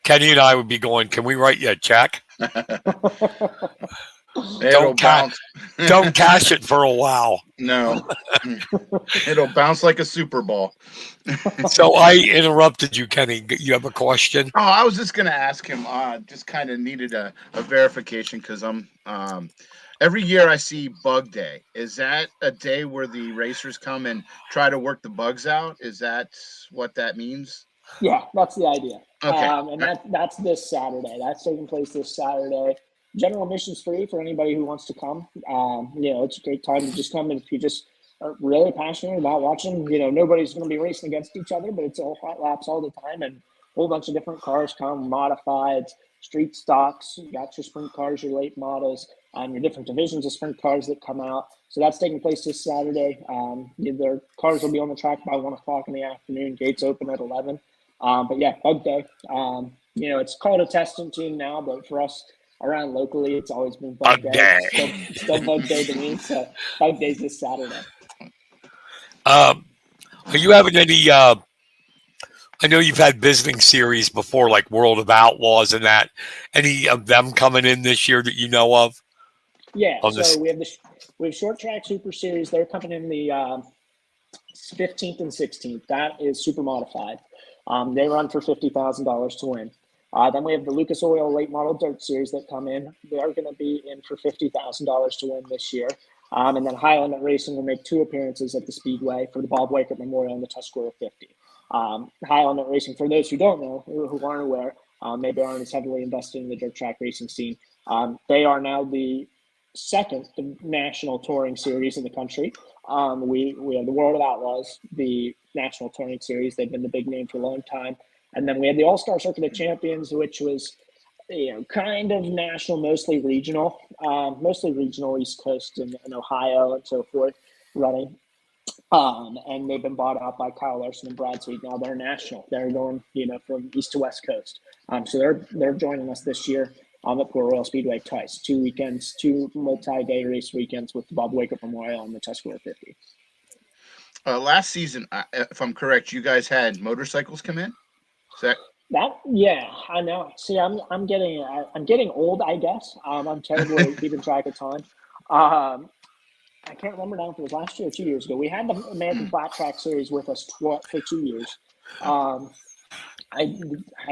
Speaker 1: Kenny and I would be going, can we write you a check? Don't cash it for a while.
Speaker 2: No. It'll bounce like a Super Ball.
Speaker 1: So I interrupted you, Kenny. You have a question?
Speaker 2: Oh, I was just going to ask him. Just kind of needed a verification because I'm every year I see Bug Day. Is that a day where the racers come and try to work the bugs out? Is that what that means?
Speaker 3: Yeah, that's the idea.
Speaker 2: Okay.
Speaker 3: And that's this Saturday. That's taking place this Saturday. General admission's free for anybody who wants to come. You know, it's a great time to just come. And if you just are really passionate about watching, you know, nobody's going to be racing against each other, but it's all hot laps all the time. And a whole bunch of different cars come, modified, street stocks. You got your sprint cars, your late models, your different divisions of sprint cars that come out. So that's taking place this Saturday. Their cars will be on the track by 1 o'clock in the afternoon. Gates open at 11. But yeah, Bug Day. You know, it's called a testing team now, but for us around locally, it's always been Bug Day. Still Bug Day to me. So Bug Day's this Saturday.
Speaker 1: Are you having any? I know you've had visiting series before, like World of Outlaws and that. Any of them coming in this year that you know of?
Speaker 3: Yeah. So we have We have Short Track Super Series. They're coming in the 15th and 16th. That is super modified. They run for $50,000 to win. Then we have the Lucas Oil Late Model Dirt Series that come in. They are going to be in for $50,000 to win this year. And then High Element Racing will make 2 appearances at the Speedway for the Bob Weichert Memorial and the Tuscarora 50. High Element Racing, for those who don't know, who aren't aware, maybe aren't as heavily invested in the dirt track racing scene, they are now the second national touring series in the country. We have the World of Outlaws, the national touring series. They've been the big name for a long time. And then we have the All-Star Circuit of Champions, which was kind of national, mostly regional East Coast and Ohio and so forth running. And they've been bought out by Kyle Larson and Brad Sweet. Now they're national. They're going, from East to West Coast. So they're joining us this year at Port Royal Speedway twice, 2 weekends, 2 multi-day race weekends with the Bob Weichert Memorial and the Tuscarora 50.
Speaker 2: Last season, if I'm correct, you guys had motorcycles come in. Is that?
Speaker 3: Yeah, I know. See, I'm getting old, I guess. I'm terrible at keeping track of time. I can't remember now if it was last year or 2 years ago. We had the American Flat Track Series with us for 2 years. I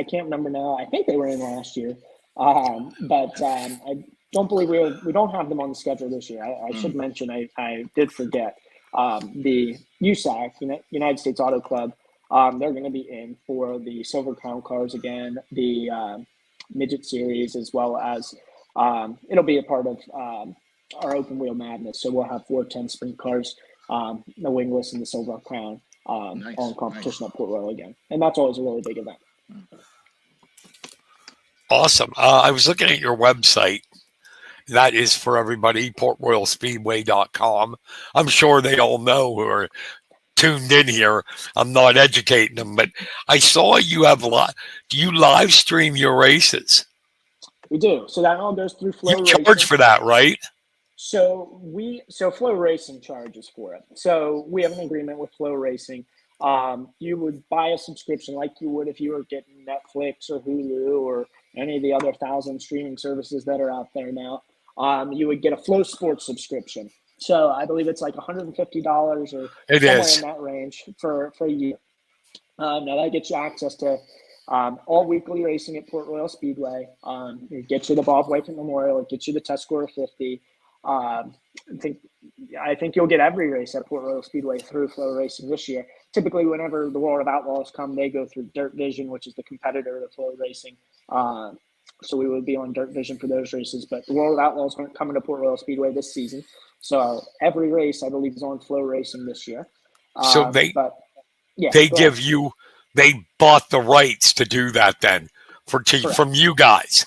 Speaker 3: can't remember now. I think they were in last year, but I don't believe we don't have them on the schedule this year. I should mention I did forget the USAC, United States Auto Club. They're going to be in for the Silver Crown cars again, the Midget Series, as well as it'll be a part of our Open Wheel Madness. So we'll have 410 sprint cars, the Wingless and the Silver Crown on competition at Port Royal again. And that's always a really big event.
Speaker 1: Awesome. I was looking at your website. That is for everybody, portroyalspeedway.com. I'm sure they all know who are tuned in here. I'm not educating them, but I saw you have a lot. Do you live stream your races?
Speaker 3: We do. So that all goes through Flow
Speaker 1: You charge for that, right?
Speaker 3: So Flow Racing charges for it. So we have an agreement with Flow Racing. You would buy a subscription like you would if you were getting Netflix or Hulu or any of the other 1,000 streaming services that are out there now. You would get a Flow Sports subscription. So I believe it's like $150 or somewhere in that range for a year. Now that gets you access to all weekly racing at Port Royal Speedway. It gets you the Bob Weichert Memorial. It gets you the Tuscarora 50. I think you'll get every race at Port Royal Speedway through Flow Racing this year. Typically, whenever the World of Outlaws come, they go through Dirt Vision, which is the competitor to Flow Racing. So we would be on Dirt Vision for those races. But the World of Outlaws aren't coming to Port Royal Speedway this season. So every race, I believe, is on Flow Racing this year.
Speaker 1: So they bought the rights to do that then from you guys.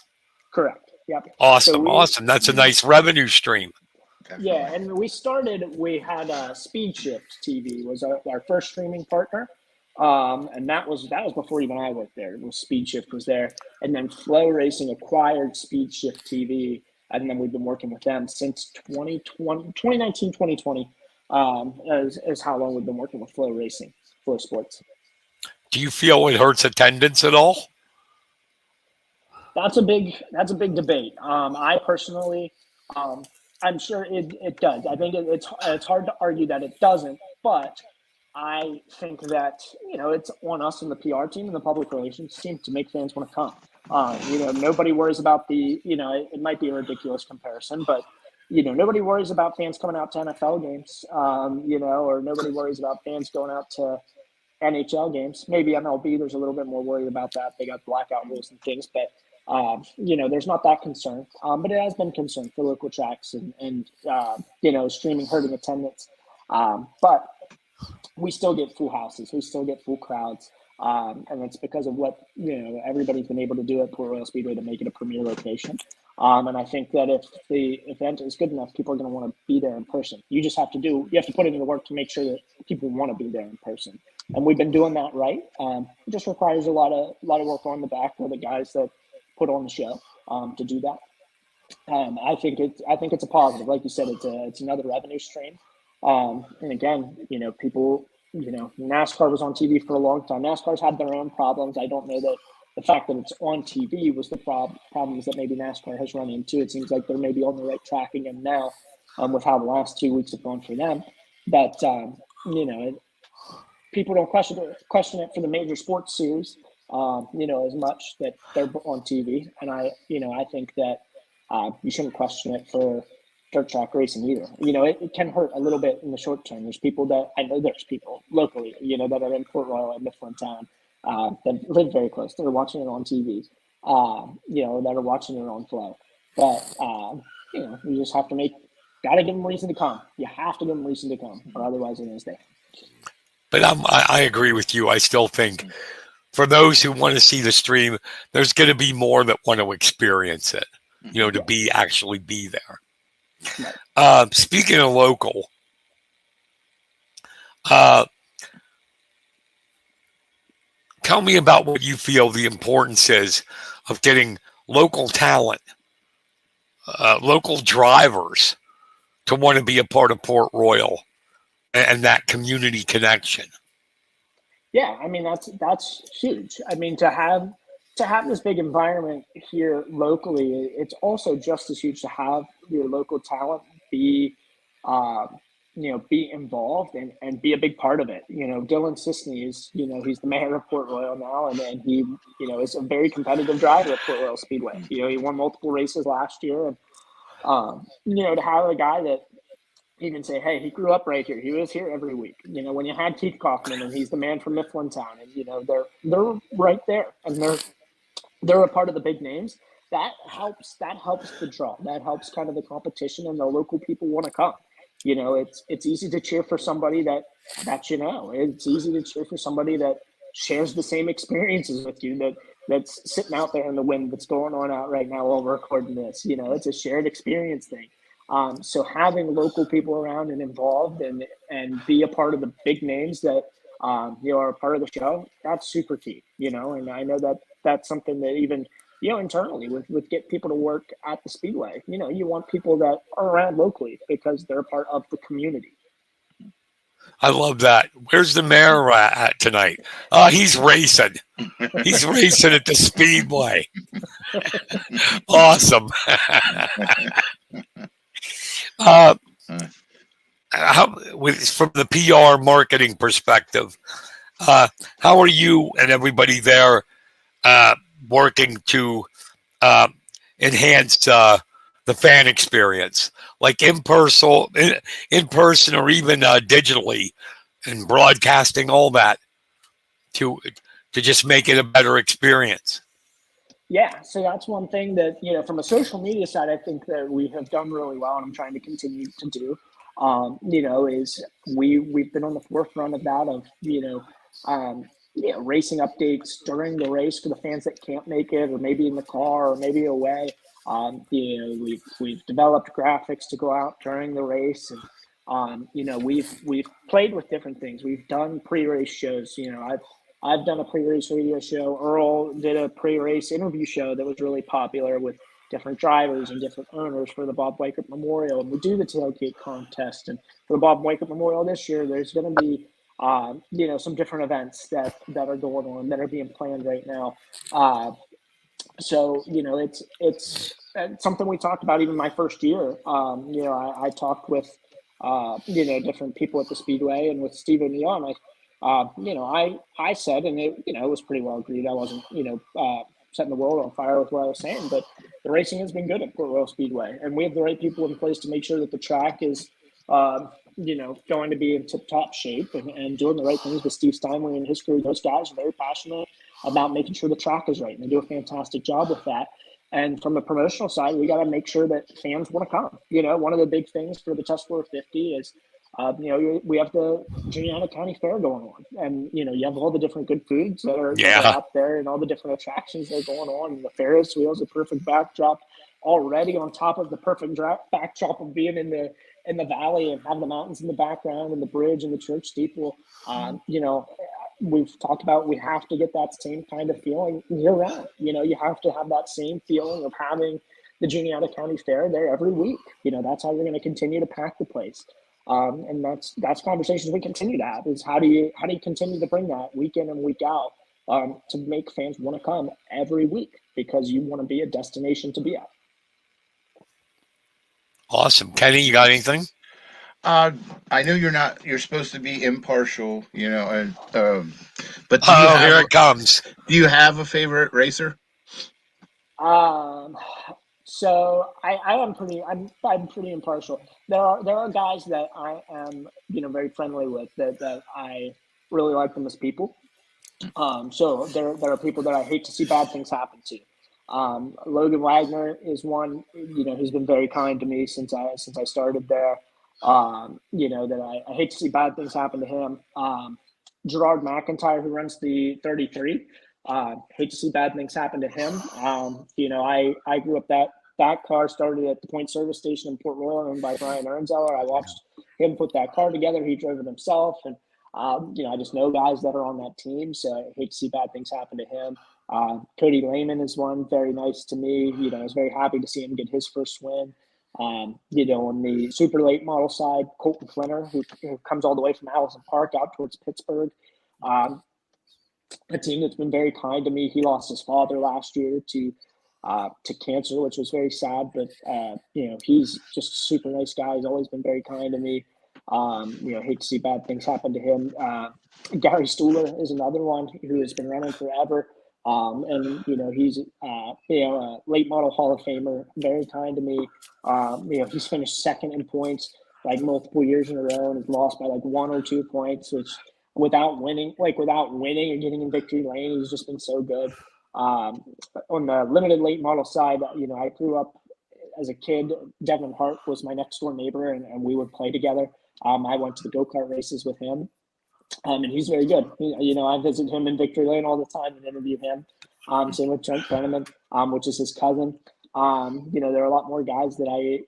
Speaker 3: Correct. Yep.
Speaker 1: Awesome. Awesome. That's a nice revenue stream.
Speaker 3: Yeah, and we had Speed Shift TV was our first streaming partner. And that was before even I worked there. Speed Shift was there. And then Flow Racing acquired Speed Shift TV. And then we've been working with them since 2019, 2020, is how long we've been working with Flow Racing, Flow Sports.
Speaker 1: Do you feel it hurts attendance at all?
Speaker 3: That's a big debate. I personally, I'm sure it does. I think it's hard to argue that it doesn't, but I think that, it's on us and the PR team and the public relations team to make fans want to come. Nobody worries about it might be a ridiculous comparison, but, nobody worries about fans coming out to NFL games, or nobody worries about fans going out to NHL games. Maybe MLB, there's a little bit more worried about that. They got blackout rules and things, but, there's not that concern. But it has been concern for local tracks and streaming hurting attendance. But we still get full houses. We still get full crowds. And it's because of what, everybody's been able to do at Port Royal Speedway to make it a premier location. And I think that if the event is good enough, people are going to want to be there in person. You have to put in the work to make sure that people want to be there in person. And we've been doing that right. It just requires a lot of work on the back for the guys that put on the show to do that. I think it's a positive. Like you said, it's another revenue stream. And again, people, NASCAR was on TV for a long time. NASCAR's had their own problems. I don't know that the fact that it's on TV was the problems that maybe NASCAR has run into. It seems like they're maybe on the right track again now. with how the last 2 weeks have gone for them. But people don't question it for the major sports series, as much that they're on TV. And I think that you shouldn't question it for dirt track racing either. It can hurt a little bit in the short term. There's people there's people locally, that are in Port Royal and Mifflintown that live very close. That are watching it on TV, that are watching it on Flow. But, you just have to got to give them reason to come. You have to give them reason to come, or otherwise they're going to stay.
Speaker 1: But I agree with you. I still think for those who want to see the stream, there's going to be more that want to experience it, to actually be there.
Speaker 3: Right.
Speaker 1: Speaking of local, tell me about what you feel the importance is of getting local talent, local drivers to want to be a part of Port Royal and that community connection.
Speaker 3: Yeah, I mean that's huge. I mean to have this big environment here locally, it's also just as huge to have your local talent be be involved and be a big part of it. Dylan Sisney is, he's the mayor of Port Royal now, and he, is a very competitive driver at Port Royal Speedway. He won multiple races last year, and to have a guy that you can say, hey, he grew up right here. He was here every week. When you had Keith Kaufman, and he's the man from Mifflintown, and they're right there, and they're a part of the big names. That helps the draw. That helps kind of the competition, and the local people want to come. It's easy to cheer for somebody that It's easy to cheer for somebody that shares the same experiences with you, that's sitting out there in the wind that's going on out right now while we're recording this. It's a shared experience thing. So having local people around and involved and be a part of the big names that are a part of the show, that's super key. And I know that's something that even internally with get people to work at the Speedway, you want people that are around locally because they're part of the community.
Speaker 1: I love that. Where's the mayor at tonight? He's racing. He's racing at the Speedway. Awesome. From the PR marketing perspective, how are you and everybody there working to enhance the fan experience, like in person or even digitally, and broadcasting all that to just make it a better experience?
Speaker 3: Yeah, so that's one thing that, from a social media side, I think that we have done really well, and I'm trying to continue to do, is we've been on the forefront of that, of, racing updates during the race for the fans that can't make it, or maybe in the car, or maybe away. We've developed graphics to go out during the race, and we've played with different things. We've done pre-race shows. I've done a pre-race radio show. Earl did a pre-race interview show that was really popular with different drivers and different owners for the Bob Weichert Memorial. And we do the tailgate contest. And for the Bob Weichert Memorial this year, there's going to be, some different events that are going on that are being planned right now. So it's something we talked about even my first year. I talked with, different people at the Speedway, and with Steve O'Neill, I said, and it was pretty well agreed. I wasn't, setting the world on fire with what I was saying, but the racing has been good at Port Royal Speedway, and we have the right people in place to make sure that the track is, going to be in tip-top shape and doing the right things with Steve Steinway and his crew. Those guys are very passionate about making sure the track is right, and they do a fantastic job with that. And from the promotional side, we got to make sure that fans want to come. One of the big things for the Tuscarora 50 is, we have the Juniata County Fair going on, and you have all the different good foods that are out there, and all the different attractions that are going on. And the Ferris wheel is a perfect backdrop already, on top of the perfect backdrop of being in the valley and having the mountains in the background and the bridge and the church steeple. We've talked about, we have to get that same kind of feeling year round. You have to have that same feeling of having the Juniata County Fair there every week. That's how you're going to continue to pack the place. And that's conversations we continue to have, is how do you continue to bring that week in and week out, to make fans want to come every week, because you want to be a destination to be at.
Speaker 1: Awesome. Kenny, you got anything?
Speaker 2: I know you're supposed to be impartial, and but
Speaker 1: Oh, here it comes.
Speaker 2: do you have a favorite racer?
Speaker 3: Um, so I am I'm pretty impartial. There are guys that I am very friendly with that I really like them as people. So there are people that I hate to see bad things happen to. Logan Wagner is one. He's been very kind to me since I started there. That I hate to see bad things happen to him. Gerard McIntyre, who runs the 33. Hate to see bad things happen to him. I grew up that car started at the Point Service Station in Port Royal, owned by Brian Ernzeller. I watched him put that car together. He drove it himself, and I just know guys that are on that team, so I hate to see bad things happen to him. Cody Lehman is one, very nice to me. I was very happy to see him get his first win. On the super late model side, Colton Flinner, who comes all the way from Allison Park out towards Pittsburgh. A team that's been very kind to me. He lost his father last year to cancer, which was very sad. But he's just a super nice guy. He's always been very kind to me. Hate to see bad things happen to him. Gary Stuhler is another one who has been running forever. And he's a late model Hall of Famer, very kind to me. He's finished second in points like multiple years in a row and has lost by like 1 or 2 points, which without winning and getting in victory lane, he's just been so good. On the limited late model side, I grew up as a kid. Devin Hart was my next door neighbor, and we would play together. I went to the go-kart races with him. And he's very good. I visit him in Victory Lane all the time and interview him. Same with Trent Brenneman, which is his cousin. There are a lot more guys that I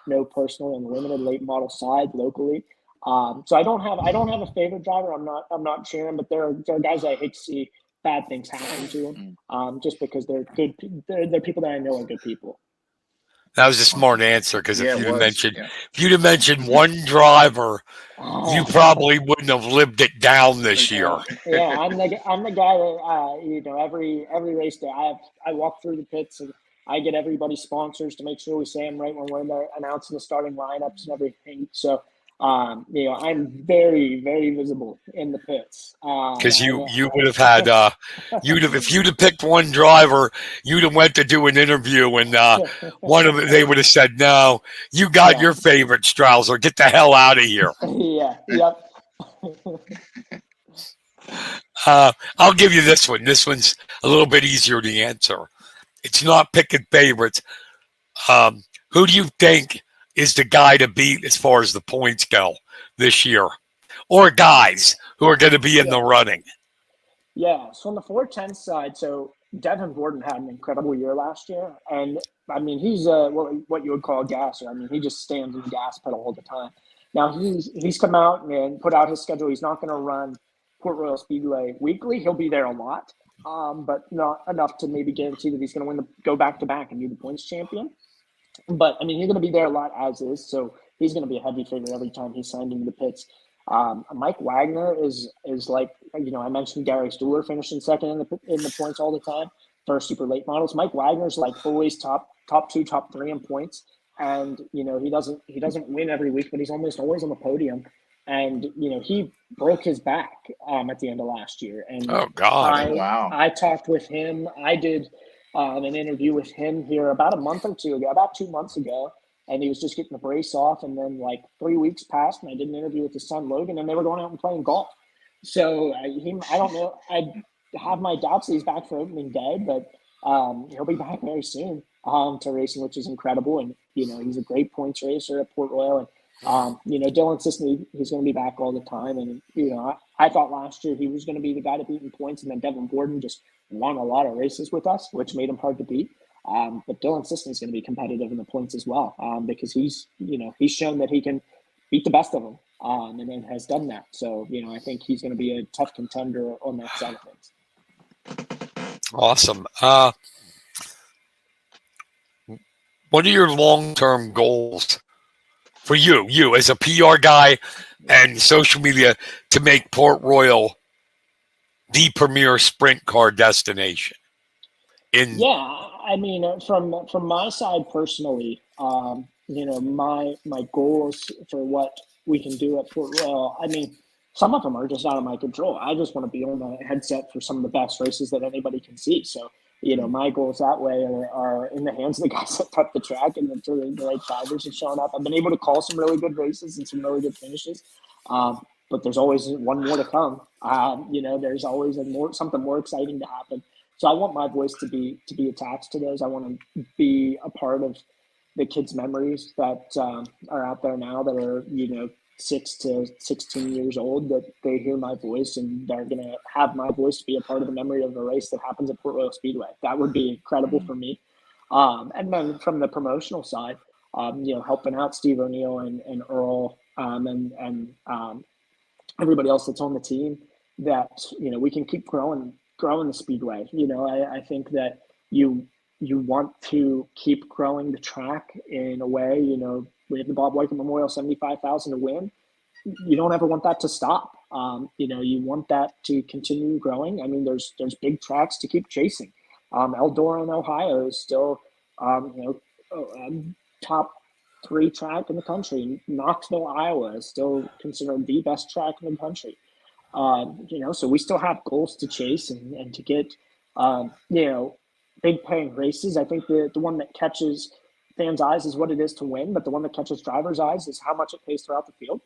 Speaker 3: know personally on the limited late model side locally. So I don't have a favorite driver. I'm not cheering, but there are guys that I hate to see bad things happen to them. Just because they're good. They're people that I know are good people.
Speaker 1: That was a smart answer, because
Speaker 2: Yeah,
Speaker 1: if
Speaker 2: it
Speaker 1: you'd
Speaker 2: was. Yeah.
Speaker 1: mentioned one driver, you probably wouldn't have lived it down this year.
Speaker 3: Yeah, I'm the guy that every race day I walk through the pits and I get everybody's sponsors to make sure we say them right when we're there announcing the starting lineups and everything. So I'm very, very visible in the pits.
Speaker 1: Because you would have had if you'd have picked one driver, you'd have went to do an interview, and they would have said, "No, you got your favorite, Strauser. Get the hell out of here."
Speaker 3: Yeah. Yep.
Speaker 1: I'll give you this one. This one's a little bit easier to answer. It's not picking favorites. Who do you think is the guy to beat as far as the points go this year, or guys who are going to be in the running?
Speaker 3: Yeah. So on the 410 side, so Devin Gordon had an incredible year last year, and I mean he's what you would call a gasser. I mean he just stands in the gas pedal all the time. Now he's come out and put out his schedule. He's not going to run Port Royal Speedway weekly. He'll be there a lot, but not enough to maybe guarantee that he's going to go back to back and be the points champion. But I mean, he's going to be there a lot as is, so he's going to be a heavy favorite every time he's signed into the pits. Mike Wagner is like I mentioned Gary Stuhler finishing second in the points all the time for super late models. Mike Wagner's like always top 2, top 3 in points, and he doesn't win every week, but he's almost always on the podium. And he broke his back at the end of last year, and
Speaker 1: oh God,
Speaker 2: wow!
Speaker 3: I talked with him. I did an interview with him here about a month or two ago, about 2 months ago, and he was just getting the brace off. And then like 3 weeks passed, and I did an interview with his son Logan, and they were going out and playing golf. So I don't know. I have my doubts that he's back for opening day, but he'll be back very soon to racing, which is incredible. And he's a great points racer at Port Royal, and Dylan Sisney, he's going to be back all the time. And I thought last year he was going to be the guy to beat in points, and then Devin Gordon just won a lot of races with us, which made him hard to beat. But Dylan Sisney is going to be competitive in the points as well, because he's shown that he can beat the best of them, and then has done that. So I think he's going to be a tough contender on that side of things.
Speaker 1: Awesome. What are your long-term goals for you as a PR guy and social media to make Port Royal the premier sprint car destination?
Speaker 3: Yeah, I mean, from my side personally, my goals for what we can do at Port Royal, I mean, some of them are just out of my control. I just want to be on the headset for some of the best races that anybody can see. So, my goals that way are in the hands of the guys that cut the track, and the right drivers have shown up. I've been able to call some really good races and some really good finishes. But there's always one more to come. There's always something more exciting to happen. So I want my voice to be attached to those. I want to be a part of the kids' memories that are out there now that are 6 to 16 years old, that they hear my voice and they're going to have my voice be a part of the memory of a race that happens at Port Royal Speedway. That would be incredible for me. And then from the promotional side, helping out Steve O'Neill and Earl and everybody else that's on the team, that we can keep growing the speedway. I think that you want to keep growing the track in a way. We have the Bob Weichert Memorial 75,000 to win. You don't ever want that to stop. You want that to continue growing. I mean, there's big tracks to keep chasing. Eldora, Ohio is still top 3 track in the country. Knoxville, Iowa is still considered the best track in the country. So we still have goals to chase and to get, big paying races. I think the one that catches fans' eyes is what it is to win, but the one that catches drivers' eyes is how much it pays throughout the field,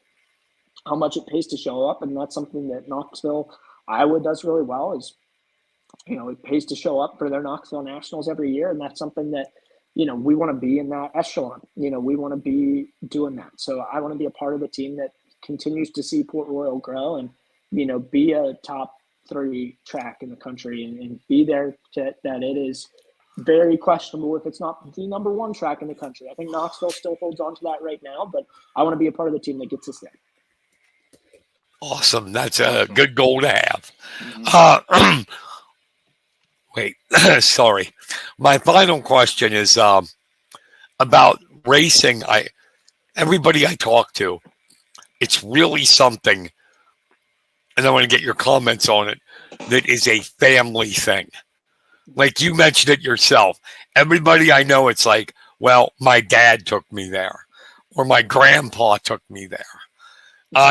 Speaker 3: how much it pays to show up. And that's something that Knoxville, Iowa does really well is, it pays to show up for their Knoxville Nationals every year. And that's something that, we want to be in that echelon. We want to be doing that. So I want to be a part of the team that continues to see Port Royal grow and, be a top 3 track in the country and be there that it is very questionable if it's not the number 1 track in the country. I think Knoxville still holds on to that right now, but I want to be a part of the team that gets us there.
Speaker 1: Awesome. That's a good goal to have. Wait, sorry. My final question is about racing. Everybody I talk to, it's really something, and I want to get your comments on it, that is a family thing. Like you mentioned it yourself. Everybody I know, it's like, well, my dad took me there, or my grandpa took me there.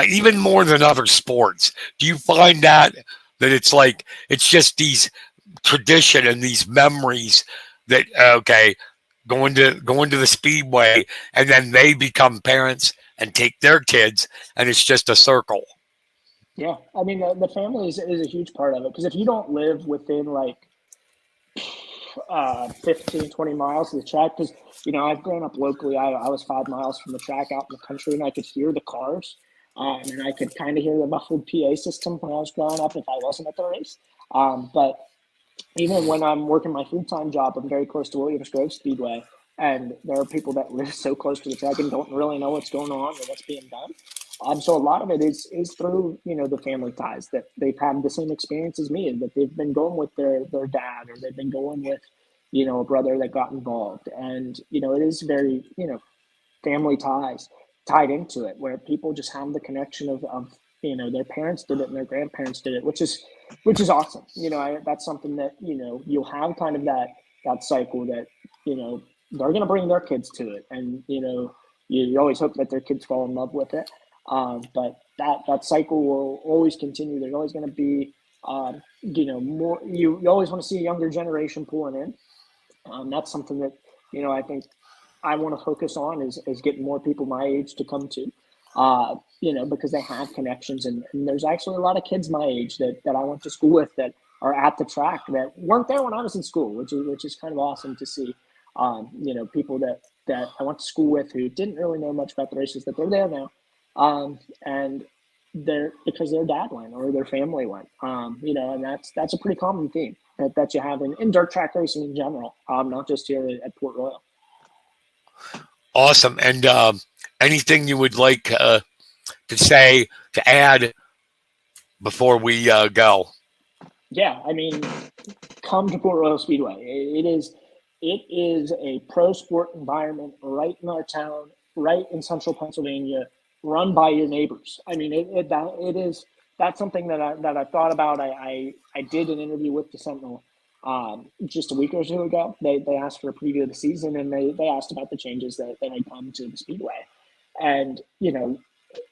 Speaker 1: Even more than other sports. Do you find that it's like, it's just these tradition and these memories that, going to the speedway, and then they become parents and take their kids, and it's just a circle?
Speaker 3: Yeah. I mean, the family is a huge part of it, because if you don't live within 15, 20 miles of the track, because, I've grown up locally. I was 5 miles from the track out in the country, and I could hear the cars. And I could kind of hear the muffled PA system when I was growing up if I wasn't at the race. But even when I'm working my full-time job, I'm very close to Williams Grove Speedway, and there are people that live so close to the track and don't really know what's going on or what's being done. So a lot of it is through, the family ties, that they've had the same experience as me, that they've been going with their dad, or they've been going with, a brother that got involved. And, it is very, family ties tied into it, where people just have the connection of their parents did it and their grandparents did it, which is awesome. That's something that, you'll have kind of that cycle that, they're going to bring their kids to it. And, you always hope that their kids fall in love with it. But that cycle will always continue. There's always going to be, more, you always want to see a younger generation pulling in. That's something that, I think I want to focus on is getting more people my age to come to, because they have connections. And there's actually a lot of kids my age that I went to school with that are at the track that weren't there when I was in school, which is kind of awesome to see. People that I went to school with who didn't really know much about the races, that they're there now. And they're because their dad went or their family went, and that's a pretty common theme that you have in dirt track racing in general, not just here at Port Royal.
Speaker 1: Awesome. And anything you would like to say, to add before we go?
Speaker 3: Yeah, I mean, come to Port Royal Speedway. It is a pro sport environment right in our town, right in central Pennsylvania, run by your neighbors. I mean, that's something that I thought about. I did an interview with the Sentinel just a week or two ago. They asked for a preview of the season, and they asked about the changes that may come to the Speedway. And,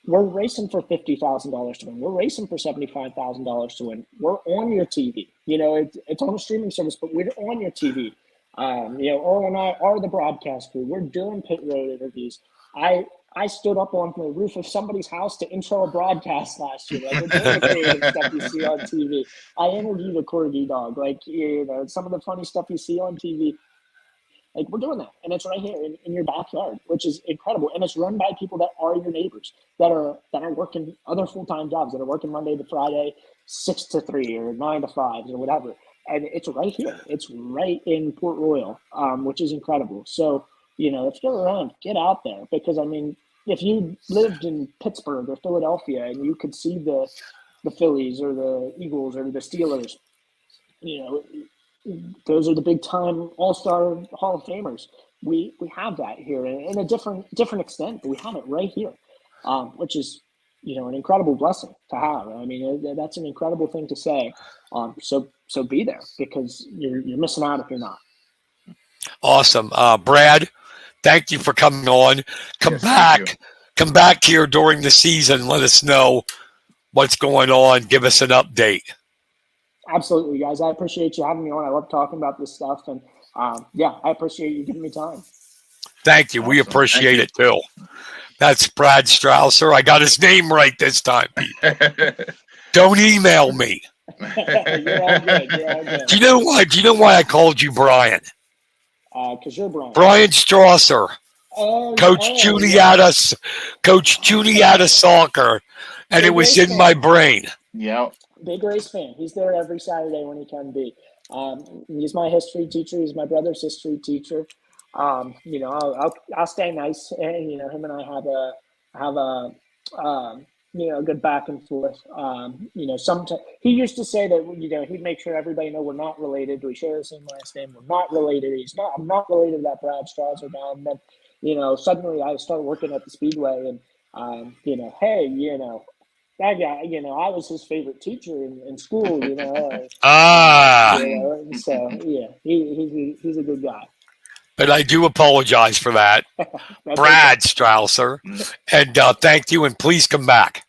Speaker 3: we're racing for $50,000 to win. We're racing for $75,000 to win. We're on your TV. It's on a streaming service, but we're on your TV. Earl and I are the broadcast crew. We're doing pit road interviews. I stood up on the roof of somebody's house to intro a broadcast last year. Like, we're doing the creative stuff you see on TV. I interviewed a corgi dog. Like, some of the funny stuff you see on TV. Like, we're doing that, and it's right here in your backyard, which is incredible. And it's run by people that are your neighbors, that are working other full-time jobs, that are working Monday to Friday, 6 to 3 or 9 to 5 or whatever. And it's right here. It's right in Port Royal, which is incredible. So, if you're around, get out there, because, if you lived in Pittsburgh or Philadelphia and you could see the Phillies or the Eagles or the Steelers, those are the big time all-star Hall of Famers. We have that here in a different extent, but we have it right here, which is, an incredible blessing to have. That's an incredible thing to say. So be there, because you're missing out if you're not.
Speaker 1: Awesome. Brad, thank you for coming on. Come back here during the season. Let us know what's going on. Give us an update.
Speaker 3: Absolutely, guys. I appreciate you having me on. I love talking about this stuff. And I appreciate you giving me time.
Speaker 1: Thank you. Awesome. We appreciate it too. That's Brad Strausser. I got his name right this time. Don't email me.
Speaker 3: You're all good.
Speaker 1: Do you know why I called you Brian?
Speaker 3: Because you're Brian.
Speaker 1: Brian Strausser. Coach Juniata Soccer. And it was in my brain.
Speaker 2: Yeah.
Speaker 3: Big race fan. He's there every Saturday when he can be. He's my history teacher. He's my brother's history teacher. I'll stay nice, and him and I have a good back and forth. Sometimes he used to say that he'd make sure everybody know we're not related. We share the same last name. We're not related. I'm not related to that Brad Strausser guy. And then suddenly I started working at the Speedway, and hey, that guy, I was his favorite teacher in school, So, yeah, he's a good guy.
Speaker 1: But I do apologize for that. Brad Strausser. And thank you, and please come back.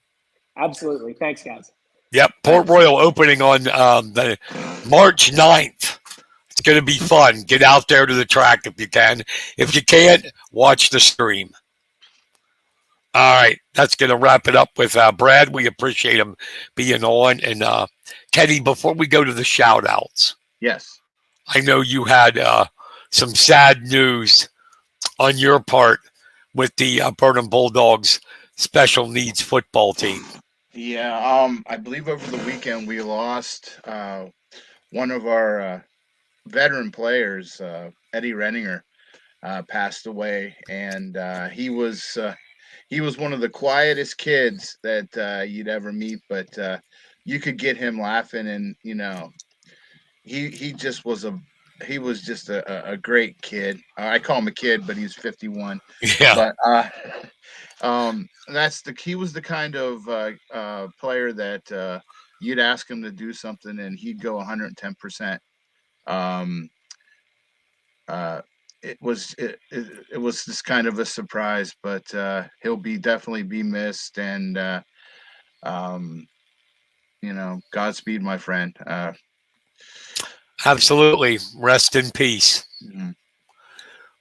Speaker 3: Absolutely. Thanks, guys.
Speaker 1: Yep, Port Royal opening on the March 9th. It's going to be fun. Get out there to the track if you can. If you can't, watch the stream. All right, that's going to wrap it up with Brad. We appreciate him being on. And Kenny, before we go to the shout-outs.
Speaker 2: Yes.
Speaker 1: I know you had some sad news on your part with the Burnham Bulldogs special needs football team.
Speaker 2: Yeah, I believe over the weekend we lost one of our veteran players, Eddie Renninger, passed away, and he was one of the quietest kids that you'd ever meet, but you could get him laughing, and he was just a great kid. I call him a kid, but he's 51.
Speaker 1: Yeah.
Speaker 2: But he was the kind of player that you'd ask him to do something and he'd go 110%. It was just kind of a surprise, but he'll definitely be missed, and Godspeed, my friend.
Speaker 1: Absolutely. Rest in peace.
Speaker 2: Mm-hmm.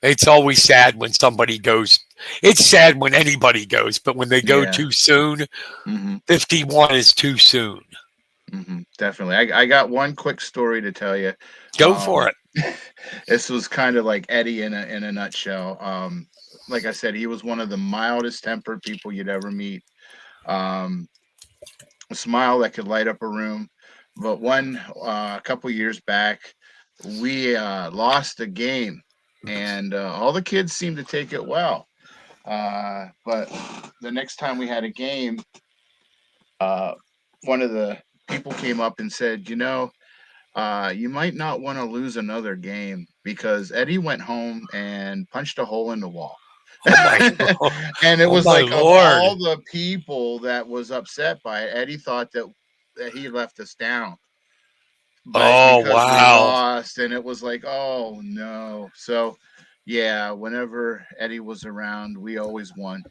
Speaker 1: It's always sad when somebody goes. It's sad when anybody goes, but when they go too soon, 51 is too soon.
Speaker 2: Mm-hmm. Definitely. I got one quick story to tell you.
Speaker 1: Go for it.
Speaker 2: This was kind of like Eddie in a nutshell. Like I said, he was one of the mildest tempered people you'd ever meet. A smile that could light up a room. But a couple years back, we lost a game, and all the kids seemed to take it well. But the next time we had a game, one of the people came up and said, you might not want to lose another game, because Eddie went home and punched a hole in the wall. And it was like, of all the people that was upset by it, Eddie thought that he left us down. but
Speaker 1: Oh,
Speaker 2: because we
Speaker 1: wow.
Speaker 2: lost, and it was like, oh no. So yeah, whenever Eddie was around, we always won.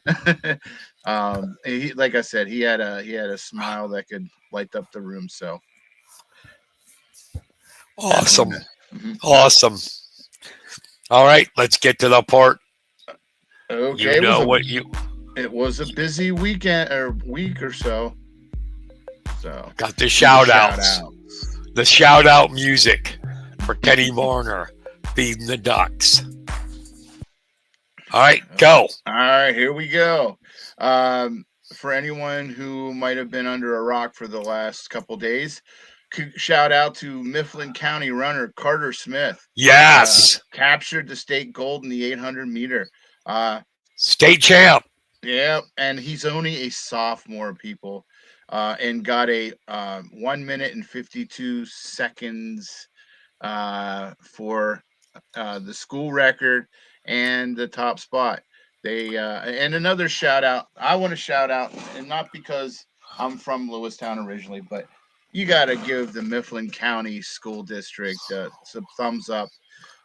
Speaker 2: He, like I said, he had a smile that could light up the room. So definitely,
Speaker 1: Awesome.
Speaker 2: man. Mhm.
Speaker 1: Awesome. All right, let's get to the part. You
Speaker 2: Okay,
Speaker 1: know what you
Speaker 2: it was a busy weekend or week or so. So
Speaker 1: got the
Speaker 2: do the
Speaker 1: shout
Speaker 2: shout
Speaker 1: outs.
Speaker 2: outs.
Speaker 1: The shout out music for Kenny Marner feeding the ducks. All right, go.
Speaker 2: All right, here we go. For anyone who might have been under a rock for the last couple days, shout out to Mifflin County runner Carter Smith.
Speaker 1: Yes.
Speaker 2: Captured the state gold in the 800 meter.
Speaker 1: State champ.
Speaker 2: Yeah, and he's only a sophomore, people, and got a 1 minute and 52 seconds for the school record and the top spot. They and another shout out. I want to shout out, and not because I'm from Lewistown originally, but you got to give the Mifflin County School District some thumbs up.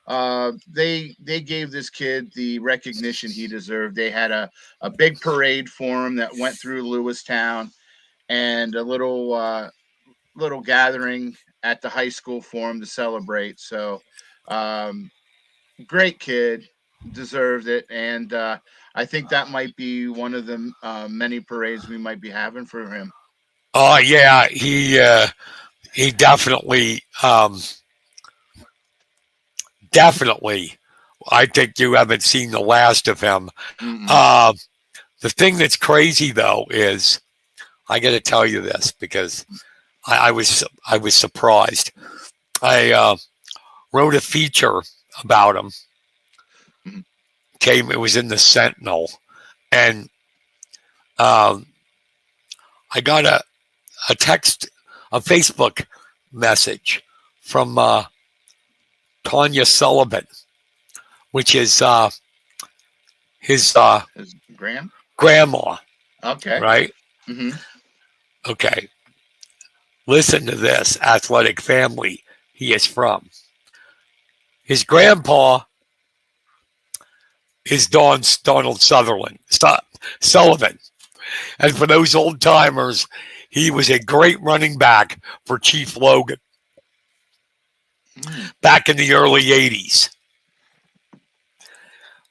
Speaker 2: They gave this kid the recognition he deserved. They had a big parade for him that went through Lewistown, and a little gathering at the high school for him to celebrate. So, um, great kid, deserved it, and I think that might be one of the many parades we might be having for him.
Speaker 1: Oh yeah, he definitely definitely. I think you haven't seen the last of him.
Speaker 2: Mm-mm.
Speaker 1: The thing that's crazy though is I got to tell you this because I was surprised. I wrote a feature about him.
Speaker 2: Mhm.
Speaker 1: It was in the Sentinel, and um, I got a text, a Facebook message from Tanya Sullivan, which is his
Speaker 2: His Graham.
Speaker 1: grandma,
Speaker 2: Okay.
Speaker 1: right?
Speaker 2: Mm-hmm.
Speaker 1: Okay. Listen to this athletic family he is from. His grandpa is Donald Sullivan. And for those old timers, he was a great running back for Chief Logan back in the early 80s.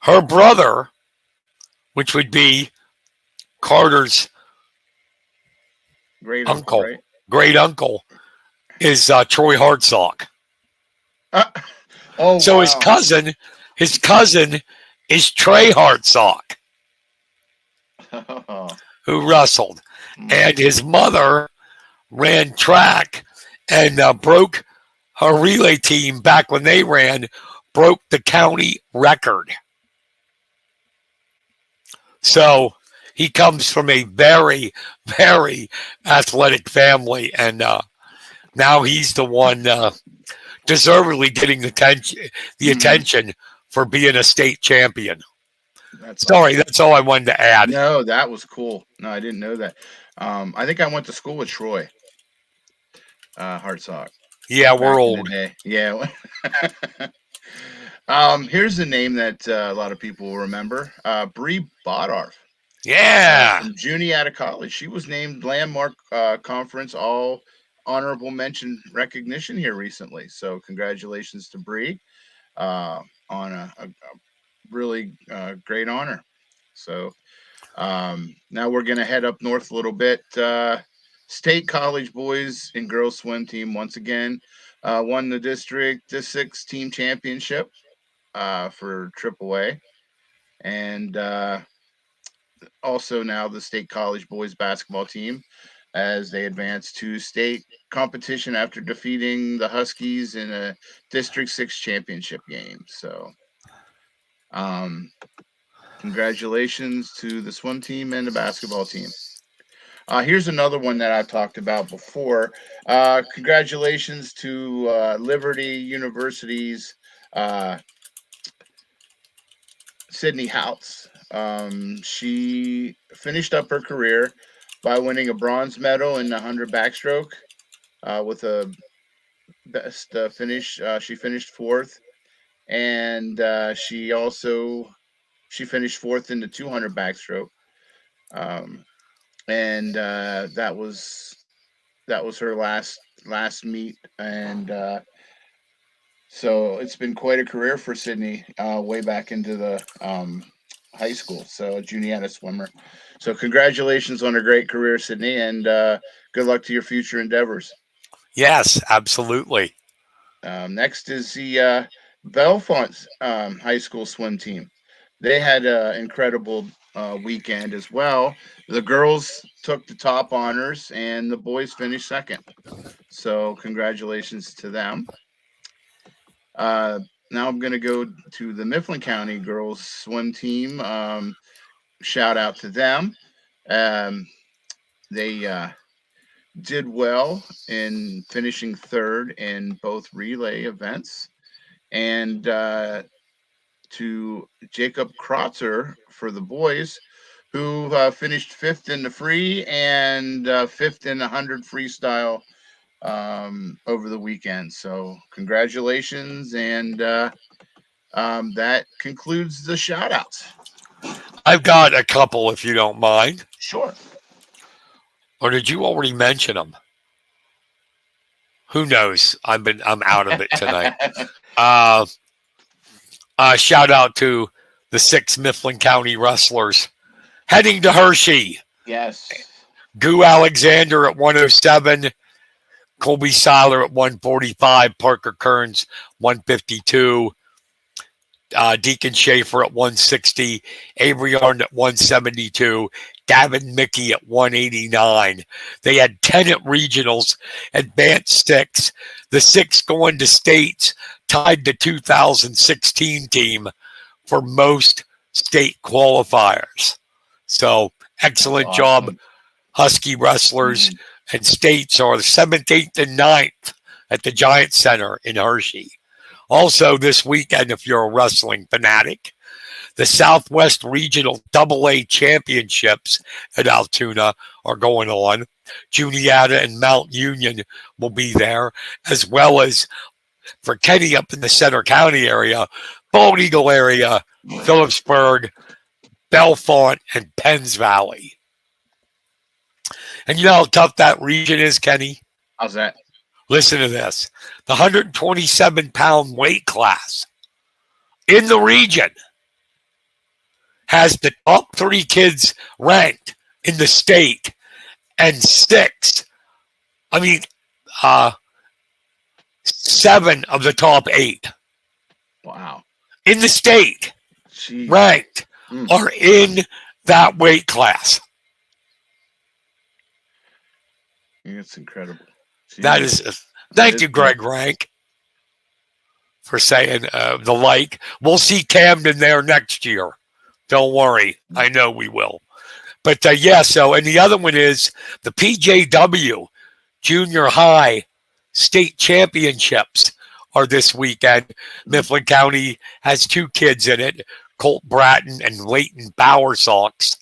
Speaker 1: Her brother, which would be Carter's
Speaker 2: Great
Speaker 1: uncle,
Speaker 2: right?
Speaker 1: great uncle, is Troy Hartsock.
Speaker 2: Oh,
Speaker 1: So
Speaker 2: wow.
Speaker 1: his cousin is Trey Hartsock, who wrestled. And his mother ran track and broke her relay team back when they broke the county record. So he comes from a very, very athletic family, and now he's the one deservedly getting the attention for being a state champion. Sorry, that's all I wanted to add.
Speaker 2: No, that was cool. No, I didn't know that. I think I went to school with Troy Hartsock.
Speaker 1: Yeah, we're
Speaker 2: back in the
Speaker 1: old.
Speaker 2: day. Yeah. Here's a name that a lot of people will remember. Bree Bodarf.
Speaker 1: Yeah.
Speaker 2: From Juniata College. She was named Landmark Conference All Honorable Mention recognition here recently. So congratulations to Bree on a really great honor. So now we're going to head up north a little bit. State College boys and girls swim team once again won the District 6 team championship for AAA. And also now the State College boys basketball team as they advance to state competition after defeating the Huskies in a District 6 championship game. So congratulations to the swim team and the basketball team. Here's another one that I've talked about before. Congratulations to Liberty University's Sydney House. She finished up her career by winning a bronze medal in the 100 backstroke with a best finish. She finished fourth, and she finished fourth in the 200 backstroke. Um, and that was her last meet, and so it's been quite a career for Sydney, way back into the high school. So a Juniata swimmer. So congratulations on a great career, Sydney, and good luck to your future endeavors.
Speaker 1: Yes, absolutely.
Speaker 2: Next is the Belfont high school swim team. They had an incredible weekend as well. The girls took the top honors, and the boys finished second. So congratulations to them. Now I'm going to go to the Mifflin County girls swim team. Shout out to them. They did well in finishing third in both relay events. And to Jacob Krotzer for the boys, who finished fifth in the free and fifth in the 100 freestyle over the weekend. So congratulations, and that concludes the shout outs.
Speaker 1: I've got a couple, if you don't mind.
Speaker 2: Sure.
Speaker 1: Or did you already mention them? Who knows? I'm out of it tonight. Shout out to the 6 Mifflin County wrestlers heading to Hershey.
Speaker 2: Yes.
Speaker 1: Goo Alexander at 107, Colby Seiler at 145, Parker Kearns 152, Deacon Schaefer at 160, Avery Arndt at 172, Gavin Mickey at 189. They had 10 at regionals, advanced 6. The 6 going to states tied the 2016 team for most state qualifiers. So excellent job, Husky wrestlers. And states are the 7th, 8th, and 9th at the Giant Center in Hershey. Also this weekend, if you're a wrestling fanatic, the Southwest Regional AA Championships at Altoona are going on. Juniata and Mount Union will be there, as well as for Kenny up in the Center County area, Bald Eagle area, Phillipsburg, Belfont, and Penns Valley. And you know how tough that region is, Kenny?
Speaker 2: How's that?
Speaker 1: Listen to this. The 127-pound weight class in the region has the top 3 kids ranked in the state and 7 of the top 8.
Speaker 2: Wow.
Speaker 1: In the state,
Speaker 2: Jeez.
Speaker 1: ranked, are in that weight class.
Speaker 2: It's incredible. Jeez.
Speaker 1: That is, thank you, Greg Rank, for saying the like. We'll see Camden there next year. Don't worry. I know we will. But yeah, so, and the other one is the PJW Junior High State Championships are this weekend. Mifflin County has 2 kids in it, Colt Bratton and Leighton Bowersox.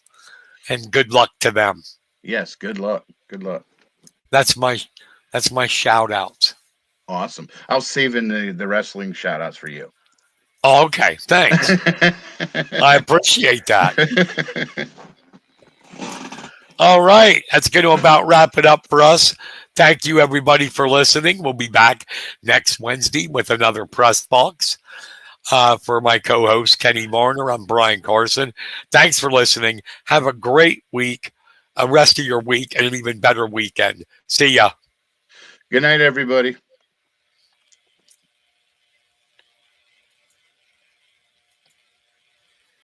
Speaker 1: And good luck to them.
Speaker 2: Yes, good luck. Good luck.
Speaker 1: That's my shout outs.
Speaker 2: Awesome. I was saving the wrestling shout outs for you.
Speaker 1: Oh, okay. Thanks. I appreciate that. All right. That's going to about wrap it up for us. Thank you, everybody, for listening. We'll be back next Wednesday with another Press Box. For my co-host, Kenny Marner, I'm Brian Carson. Thanks for listening. Have a great week, a rest of your week, and an even better weekend. See ya.
Speaker 2: Good night, everybody.